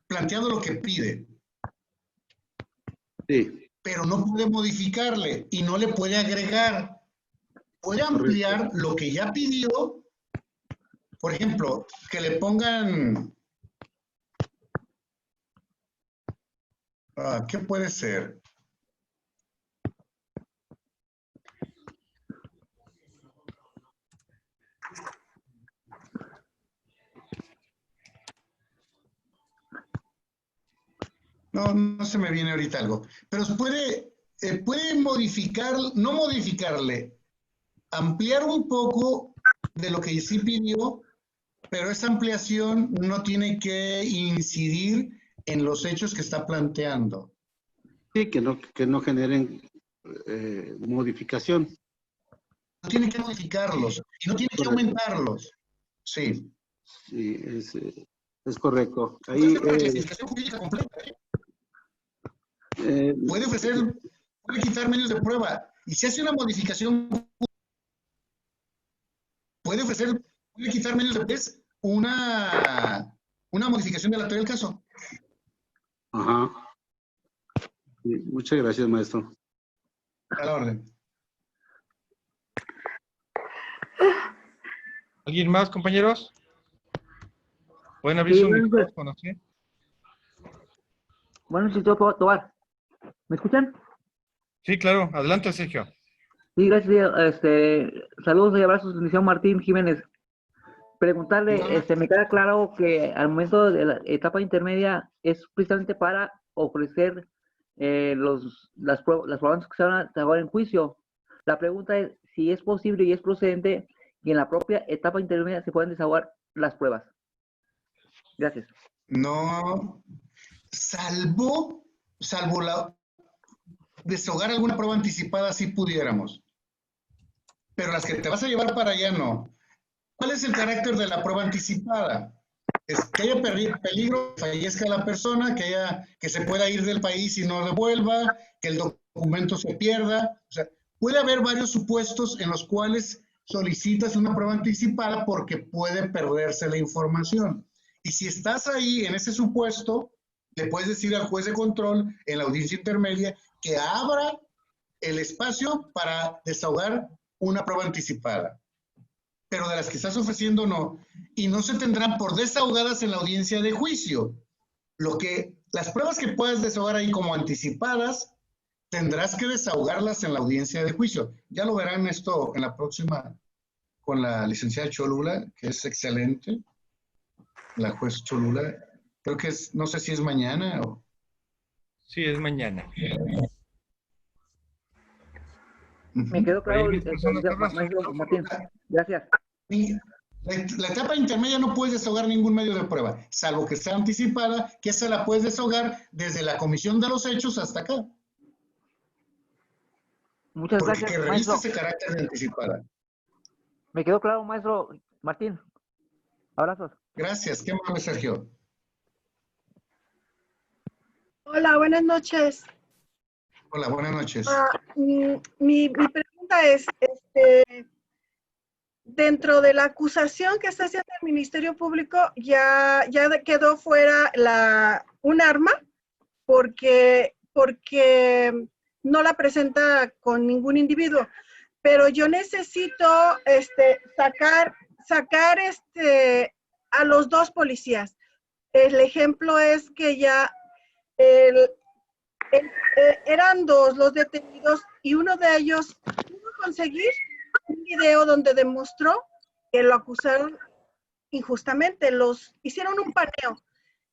planteado lo que pide. Sí. Pero no puede modificarle y no le puede agregar. Puede ampliar lo que ya pidió. Por ejemplo, que le pongan... ¿qué puede ser? No se me viene ahorita algo. Pero puede modificar, no modificarle, ampliar un poco de lo que sí pidió, pero esa ampliación no tiene que incidir en los hechos que está planteando. Sí, que no generen modificación. No tiene que modificarlos y no tiene que aumentarlos. Sí. Sí, es correcto. Ahí, puede ofrecer, puede quitar medios de prueba y si hace una modificación, puede quitar medios de prueba, una modificación de la teoría del caso. Ajá. Sí, muchas gracias, maestro. A la orden. ¿Alguien más, compañeros? ¿Pueden abrir su micrófono, sí? Bueno, si yo puedo tomar. ¿Me escuchan? Sí, claro. Adelante, Sergio. Sí, gracias. Saludos y abrazos, bendición Martín Jiménez. Preguntarle, me queda claro que al momento de la etapa intermedia es precisamente para ofrecer las pruebas que se van a desahogar en juicio. La pregunta es si es posible y es procedente que en la propia etapa intermedia se puedan desahogar las pruebas. Gracias. No, salvo desahogar alguna prueba anticipada si pudiéramos. Pero las que te vas a llevar para allá no. ¿Cuál es el carácter de la prueba anticipada? Es que haya peligro, que fallezca la persona, que se pueda ir del país y no devuelva, que el documento se pierda. O sea, puede haber varios supuestos en los cuales solicitas una prueba anticipada porque puede perderse la información. Y si estás ahí en ese supuesto, le puedes decir al juez de control en la audiencia intermedia que abra el espacio para desahogar una prueba anticipada. Pero de las que estás ofreciendo no. Y no se tendrán por desahogadas en la audiencia de juicio. Las pruebas que puedas desahogar ahí como anticipadas, tendrás que desahogarlas en la audiencia de juicio. Ya lo verán esto en la próxima con la licenciada Cholula, que es excelente. La juez Cholula. Creo que no sé si es mañana o... Sí, es mañana. Me quedó claro, Martín. Gracias. La etapa intermedia no puedes desahogar ningún medio de prueba, salvo que sea anticipada, que esa la puedes desahogar desde la comisión de los hechos hasta acá. Muchas gracias, que reviste maestro. ese carácter de anticipada. Me quedó claro, maestro Martín. Abrazos. Gracias. Qué amable, Sergio. Hola, buenas noches. Hola, buenas noches. Mi pregunta es, dentro de la acusación que está haciendo el Ministerio Público, ya quedó fuera un arma porque no la presenta con ningún individuo. Pero yo necesito sacar a los dos policías. El ejemplo es que ya eran dos los detenidos y uno de ellos pudo conseguir un video donde demostró que lo acusaron injustamente. Los hicieron un paneo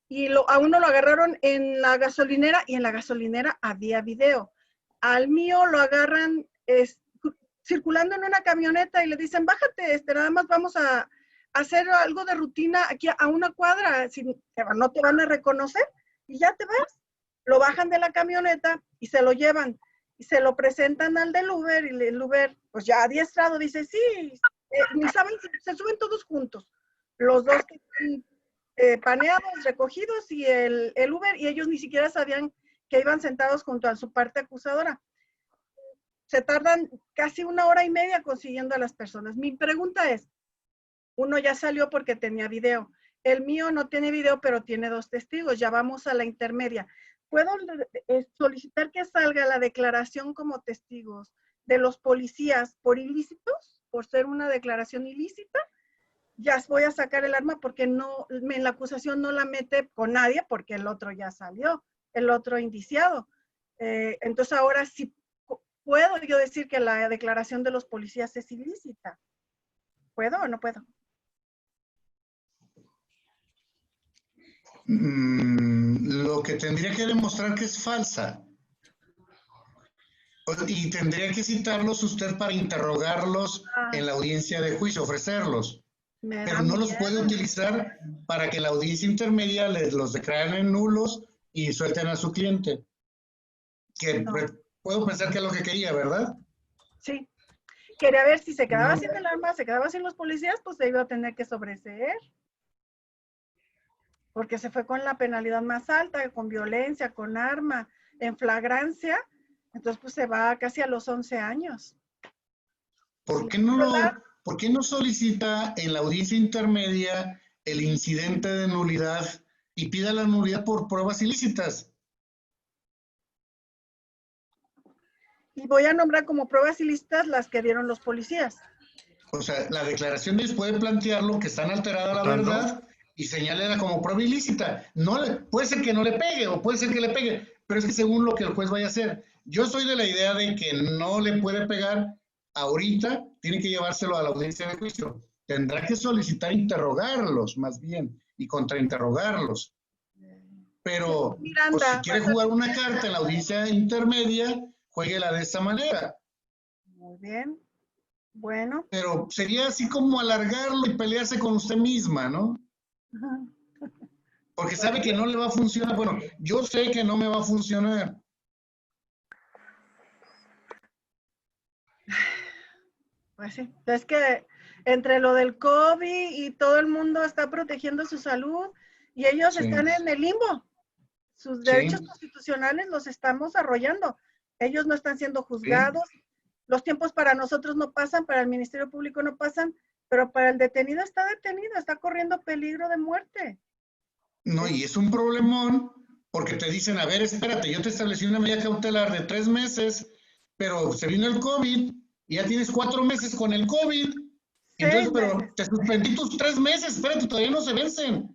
y a uno lo agarraron en la gasolinera y en la gasolinera había video. Al mío lo agarran circulando en una camioneta y le dicen, bájate, nada más vamos a hacer algo de rutina aquí a una cuadra, no te van a reconocer y ya te vas. Lo bajan de la camioneta y se lo llevan y se lo presentan al del Uber y el Uber, pues ya adiestrado, dice, sí, ni saben, se suben todos juntos, los dos que están paneados, recogidos y el Uber, y ellos ni siquiera sabían que iban sentados junto a su parte acusadora. se tardan casi 1 hora y media consiguiendo a las personas. Mi pregunta es, uno ya salió porque tenía video. El mío no tiene video, pero tiene 2 testigos. Ya vamos a la intermedia. ¿Puedo solicitar que salga la declaración como testigos de los policías por ilícitos, por ser una declaración ilícita? Ya voy a sacar el arma porque no, en la acusación no la mete con nadie porque el otro ya salió, el otro indiciado. Entonces ahora sí puedo yo decir que la declaración de los policías es ilícita. ¿Puedo o no puedo? Lo que tendría que demostrar que es falsa. Y tendría que citarlos usted para interrogarlos en la audiencia de juicio, ofrecerlos. Pero no los puede utilizar para que la audiencia intermedia los declaren nulos y suelten a su cliente. Que puedo pensar que es lo que quería, ¿verdad? Sí. Quería ver si se quedaba sin el arma, se quedaba sin los policías, pues se iba a tener que sobreseer. Porque se fue con la penalidad más alta, con violencia, con arma, en flagrancia. Entonces, pues se va casi a los 11 años. ¿Por qué no solicita en la audiencia intermedia el incidente de nulidad y pida la nulidad por pruebas ilícitas? Y voy a nombrar como pruebas ilícitas las que dieron los policías. O sea, la declaración de ellos puede plantearlo que están alterada la verdad y señalarla como prueba ilícita. Puede ser que no le pegue o puede ser que le pegue, pero es que según lo que el juez vaya a hacer. Yo soy de la idea de que no le puede pegar ahorita, tiene que llevárselo a la audiencia de juicio. Tendrá que solicitar interrogarlos más bien y contrainterrogarlos. Pero pues, si quiere jugar una carta en la audiencia intermedia, juéguela de esa manera. Muy bien. Bueno. Pero sería así como alargarlo y pelearse con usted misma, ¿no? Porque sabe que no le va a funcionar. Bueno, yo sé que no me va a funcionar. Pues sí, es que entre lo del COVID y todo el mundo está protegiendo su salud y ellos están en el limbo. Sus derechos constitucionales los estamos arrollando. Ellos no están siendo juzgados. Los tiempos para nosotros no pasan, para el Ministerio Público no pasan, pero para el detenido, está corriendo peligro de muerte. No, y es un problemón porque te dicen, a ver, espérate, yo te establecí una medida cautelar de 3 meses, pero se vino el COVID y ya tienes 4 meses con el COVID. Entonces, pero te suspendí tus 3 meses, espérate, todavía no se vencen.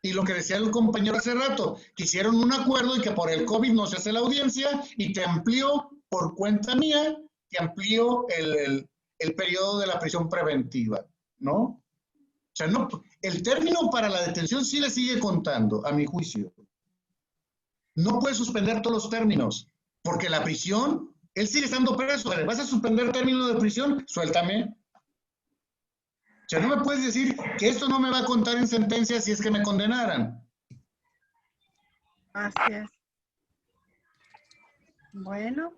Y lo que decía el compañero hace rato, que hicieron un acuerdo y que por el COVID no se hace la audiencia y te amplió por cuenta mía, te amplió el periodo de la prisión preventiva, ¿no? O sea, no, el término para la detención sí le sigue contando, a mi juicio. No puede suspender todos los términos, porque la prisión, él sigue estando preso. ¿Vas a suspender términos de prisión? Suéltame. O sea, no me puedes decir que esto no me va a contar en sentencia si es que me condenaran. Así es. Bueno,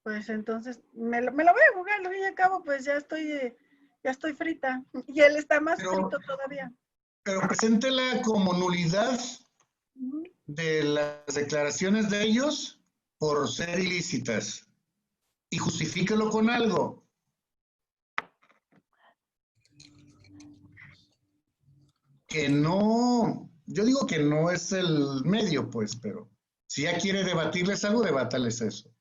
pues entonces me lo voy a jugar, al fin y al cabo, pues ya estoy frita. Y él está más frito todavía. Pero preséntela como nulidad de las declaraciones de ellos por ser ilícitas. Y justifíquelo con algo. Que no, yo digo que no es el medio, pues, pero si ya quiere debatirles algo, debátales eso.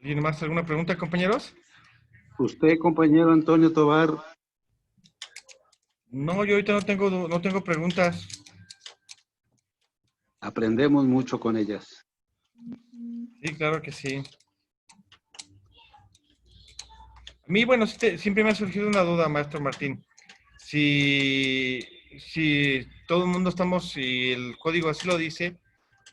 ¿Alguien más? ¿Alguna pregunta, compañeros? Usted, compañero Antonio Tobar. No, yo ahorita no tengo preguntas. Aprendemos mucho con ellas. Sí, claro que sí. A mí, bueno, siempre me ha surgido una duda, maestro Martín. Si todo el mundo estamos, si el código así lo dice,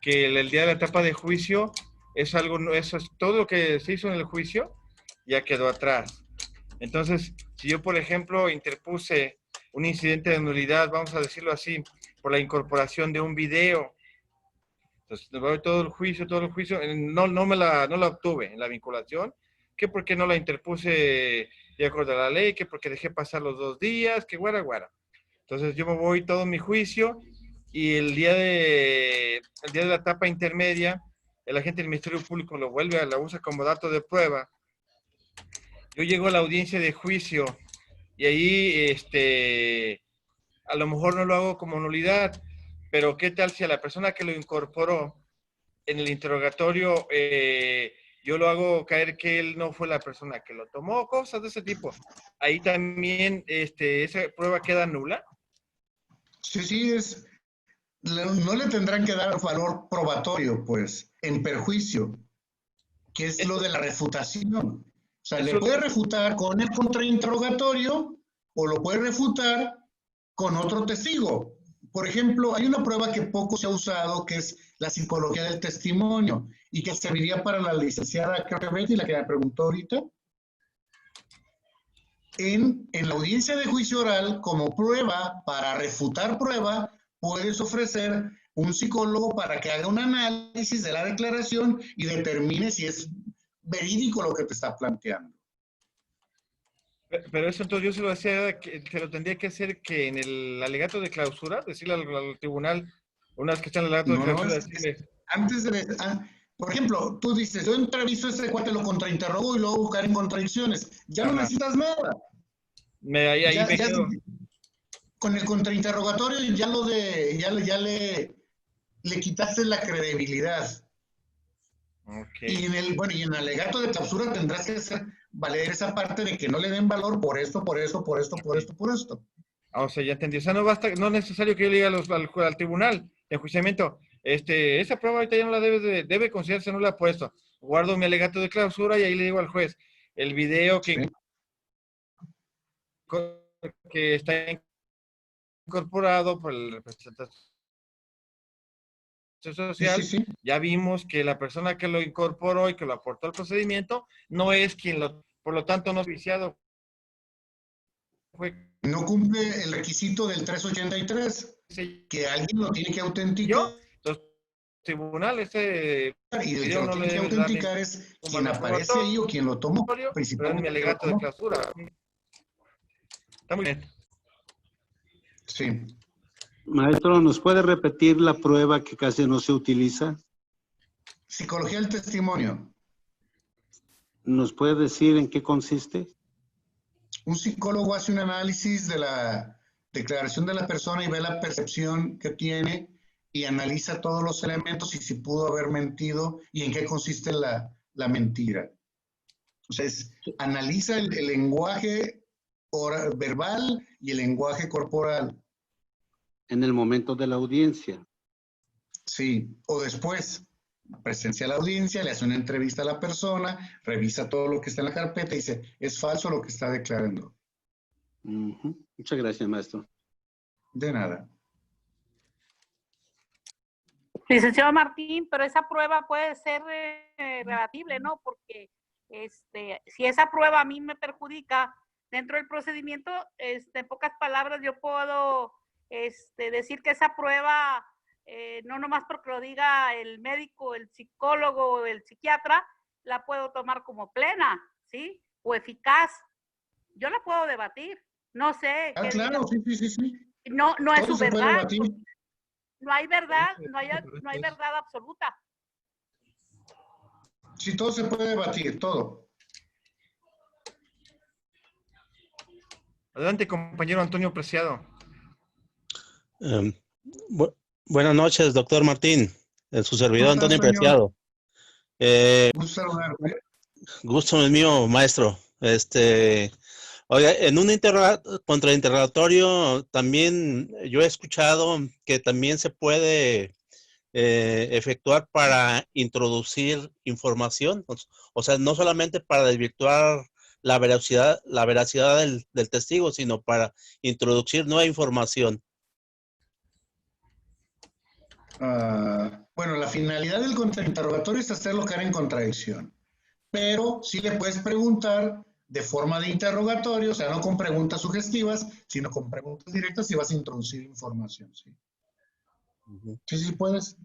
que el día de la etapa de juicio es algo, eso es todo lo que se hizo en el juicio, ya quedó atrás. Entonces, si yo, por ejemplo, interpuse un incidente de nulidad, vamos a decirlo así, por la incorporación de un video, entonces todo el juicio, no la obtuve en la vinculación, que porque no la interpuse de acuerdo a la ley, que porque dejé pasar los 2 días, que guara. Entonces yo me voy todo mi juicio y el día de la etapa intermedia, el agente del Ministerio Público lo vuelve la usa como dato de prueba. Yo llego a la audiencia de juicio y ahí, a lo mejor no lo hago como nulidad, pero ¿qué tal si a la persona que lo incorporó en el interrogatorio yo lo hago caer que él no fue la persona que lo tomó? Cosas de ese tipo. Ahí también esa prueba queda nula. Sí, no le tendrán que dar valor probatorio, pues, en perjuicio, que es lo de la refutación. O sea, le puede refutar con el contrainterrogatorio o lo puede refutar con otro testigo. Por ejemplo, hay una prueba que poco se ha usado, que es la psicología del testimonio, y que serviría para la licenciada, creo que Betty, la que me preguntó ahorita. En la audiencia de juicio oral, como prueba, para refutar prueba, puedes ofrecer un psicólogo para que haga un análisis de la declaración y determine si es verídico lo que te está planteando. Pero eso entonces yo se lo hacía, se lo tendría que hacer que en el alegato de clausura, decirle al tribunal, una vez que está en el alegato de clausura, decirle... Antes de... por ejemplo, tú dices, yo entrevisto a ese cuate, lo contrainterrogo y luego buscar en contradicciones. Ya no necesitas nada. Ahí me quedo. Con el contrainterrogatorio ya le quitaste la credibilidad. Okay. Y en el alegato de clausura tendrás que hacer valer esa parte de que no le den valor por esto. O sea, ya entendí. O sea, no es necesario que yo le diga al tribunal de enjuiciamiento, esa prueba ahorita ya no la debe considerarse nula por esto. Guardo mi alegato de clausura y ahí le digo al juez, el video que está incorporado por el representante social, ya vimos que la persona que lo incorporó y que lo aportó al procedimiento no es quien por lo tanto no es viciado. No cumple el requisito del 383, que alguien lo tiene que autenticar. Los tribunales y el que lo tiene que autenticar es quien aparece ahí o quien lo tomó, principalmente. Mi alegato de clausura. Está muy bien. Sí. Maestro, ¿nos puede repetir la prueba que casi no se utiliza? Psicología del testimonio. ¿Nos puede decir en qué consiste? Un psicólogo hace un análisis de la declaración de la persona y ve la percepción que tiene y analiza todos los elementos y si pudo haber mentido y en qué consiste la mentira. O sea, analiza el lenguaje verbal y el lenguaje corporal. En el momento de la audiencia. Sí, o después. Presencia a la audiencia, le hace una entrevista a la persona, revisa todo lo que está en la carpeta y dice, es falso lo que está declarando. Muchas gracias, maestro. De nada. Licenciado Martín, pero esa prueba puede ser rebatible, ¿no? Porque si esa prueba a mí me perjudica dentro del procedimiento, en pocas palabras yo puedo decir que esa prueba... no nomás porque lo diga el médico, el psicólogo o el psiquiatra, la puedo tomar como plena, ¿sí? O eficaz. Yo la puedo debatir. No sé. Claro, sí. No es su verdad. No hay verdad, Sí, no hay verdad absoluta. Sí, todo se puede debatir, todo. Adelante, compañero Antonio Preciado. Buenas noches, doctor Martín. Su servidor Antonio Preciado. Gusto saludarte. Gusto es mío, maestro. Oiga, en un contrainterrogatorio también yo he escuchado que también se puede efectuar para introducir información. O sea, no solamente para desvirtuar la veracidad del testigo, sino para introducir nueva información. Bueno, la finalidad del contrainterrogatorio es hacerlo caer en contradicción, pero sí le puedes preguntar de forma de interrogatorio, o sea, no con preguntas sugestivas, sino con preguntas directas y vas a introducir información, ¿sí? Sí puedes.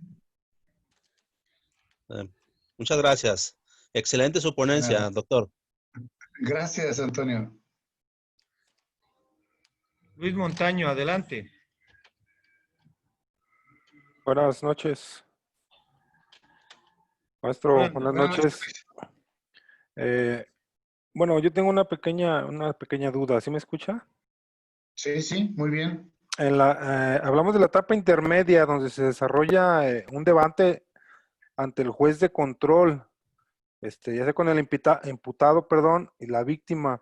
Muchas gracias. Excelente su ponencia, doctor. Gracias, Antonio. Luis Montaño, adelante. Buenas noches. Maestro, buenas noches. Bueno, yo tengo una pequeña duda. ¿Sí me escucha? Sí, sí, muy bien. Hablamos de la etapa intermedia donde se desarrolla un debate ante el juez de control, ya sea con el imputado, y la víctima,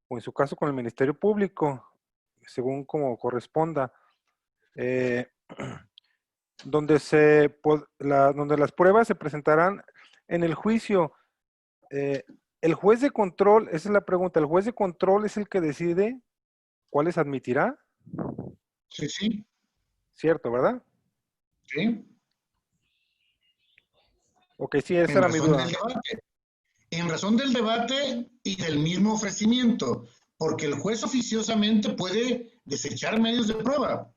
o en su caso con el Ministerio Público, según como corresponda, donde las pruebas se presentarán en el juicio. El juez de control, esa es la pregunta, ¿el juez de control es el que decide cuáles admitirá? Sí, sí. Cierto, ¿verdad? Sí. Ok, sí, esa era mi duda. En razón del debate y del mismo ofrecimiento, porque el juez oficiosamente puede desechar medios de prueba.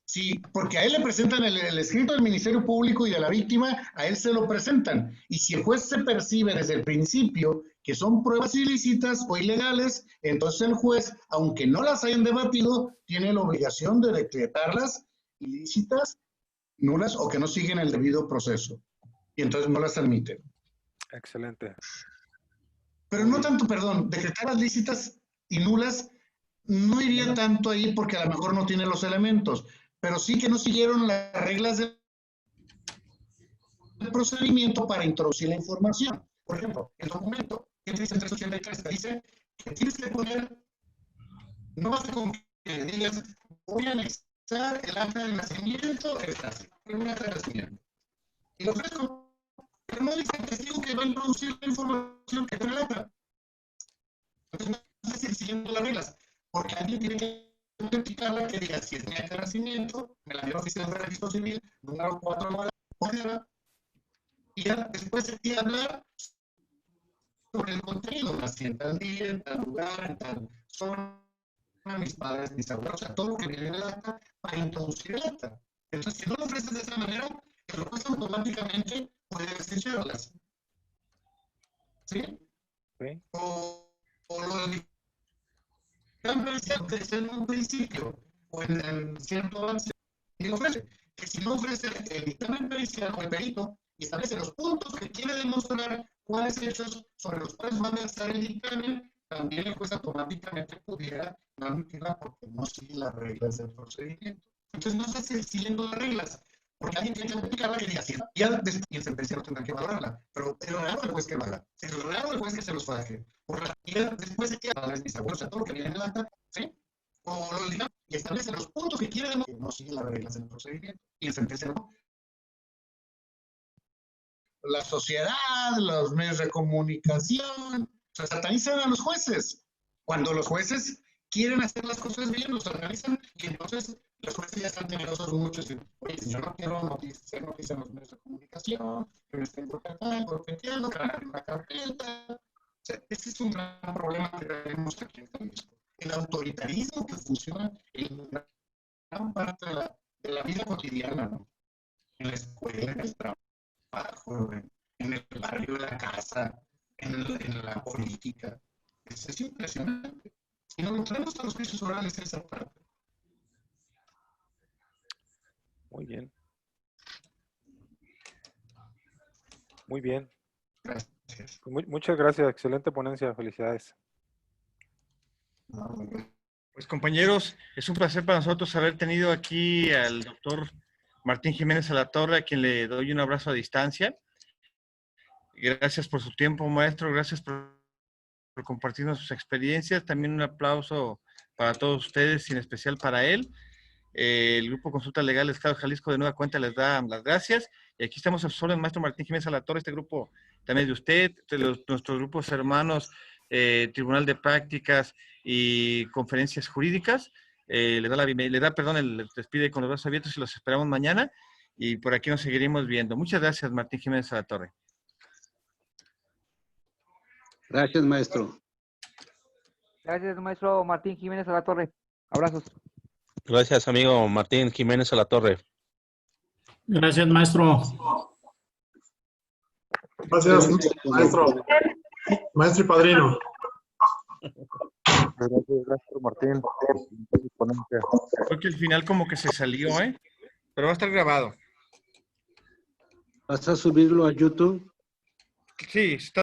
Sí, porque a él le presentan el escrito del Ministerio Público y de la víctima, a él se lo presentan. Y si el juez se percibe desde el principio que son pruebas ilícitas o ilegales, entonces el juez, aunque no las hayan debatido, tiene la obligación de decretarlas ilícitas, nulas o que no siguen el debido proceso. Y entonces no las admite. Excelente. Pero no tanto, perdón, decretarlas lícitas y nulas no iría tanto ahí porque a lo mejor no tiene los elementos, pero sí que no siguieron las reglas del procedimiento para introducir la información. Por ejemplo, el documento que dice en 383 te dice que tienes que poner, no basta con que digas, voy a anexar el acta de nacimiento, el acta de nacimiento. Y lo ofrezco, pero no dice el testigo que va a introducir la información que tiene el acta. Entonces no sé si siguiendo las reglas, porque alguien tiene que identificarla que diga si es mi acta de nacimiento, me la dio oficial de registro civil, número 4, y ya después se tiene que hablar sobre el contenido, nací en tal día, en tal lugar, en tal zona, mis padres, mis abuelos, o sea, todo lo que viene en el acta para introducir el acta. Entonces, si no lo ofreces de esa manera, el juez automáticamente puede desecharlas. ¿Sí? Sí. O lo del dictamen que es en un principio o en cierto avance, y lo ofrece. Que si no ofrece el dictamen pericial o el perito y establece los puntos que quiere demostrar cuáles hechos sobre los cuales va a versar el dictamen, también el juez automáticamente pudiera no admitirla porque no sigue las reglas del procedimiento. Entonces no sé si siguiendo las reglas, porque alguien tiene que aplicarla que diga así, ya después y el sentenciado tendrá que valorarla, pero el raro el juez que lo haga, el raro el juez que se los faje, por la ya después de que a mis abuelos, a todo lo que viene en el acta, ¿sí? O lo diga y establece los puntos que quiere demostrar que no sigue las reglas del procedimiento y el sentenciado. La sociedad, los medios de comunicación, se satanizan a los jueces. Cuando los jueces quieren hacer las cosas bien, los organizan y entonces los jueces ya están temerosos muchos. Oye, si yo no quiero hacer noticias en los medios de comunicación, que me estén cortando, que van a abrir una carpeta. O sea, ese es un gran problema que tenemos aquí en Jalisco. El autoritarismo que funciona en gran parte de la vida cotidiana, ¿no? En la escuela, en el trabajo, en el barrio, en la casa, en la política. Es impresionante. Si no lo traemos a los juicios orales, esa parte. Muy bien. Muy bien. Gracias. Muchas gracias. Excelente ponencia. Felicidades. Pues compañeros, es un placer para nosotros haber tenido aquí al doctor Martín Jiménez Alatorre, a quien le doy un abrazo a distancia. Gracias por su tiempo, maestro. Gracias por compartirnos sus experiencias. También un aplauso para todos ustedes y en especial para él. El Grupo Consulta Legal del Estado de Jalisco de nueva cuenta les da las gracias. Y aquí estamos al solo el maestro Martín Jiménez Alatorre, este grupo también de usted, de nuestros grupos hermanos, Tribunal de Prácticas y Conferencias Jurídicas. Les despide con los brazos abiertos y los esperamos mañana. Y por aquí nos seguiremos viendo. Muchas gracias, Martín Jiménez Alatorre. Gracias, maestro. Gracias, maestro Martín Jiménez Alatorre. Abrazos. Gracias, amigo Martín Jiménez Alatorre. Gracias, maestro. Gracias, maestro. Maestro y padrino. Gracias, Martín. Creo que al final como que se salió, pero va a estar grabado. ¿Vas a subirlo a YouTube? Sí, está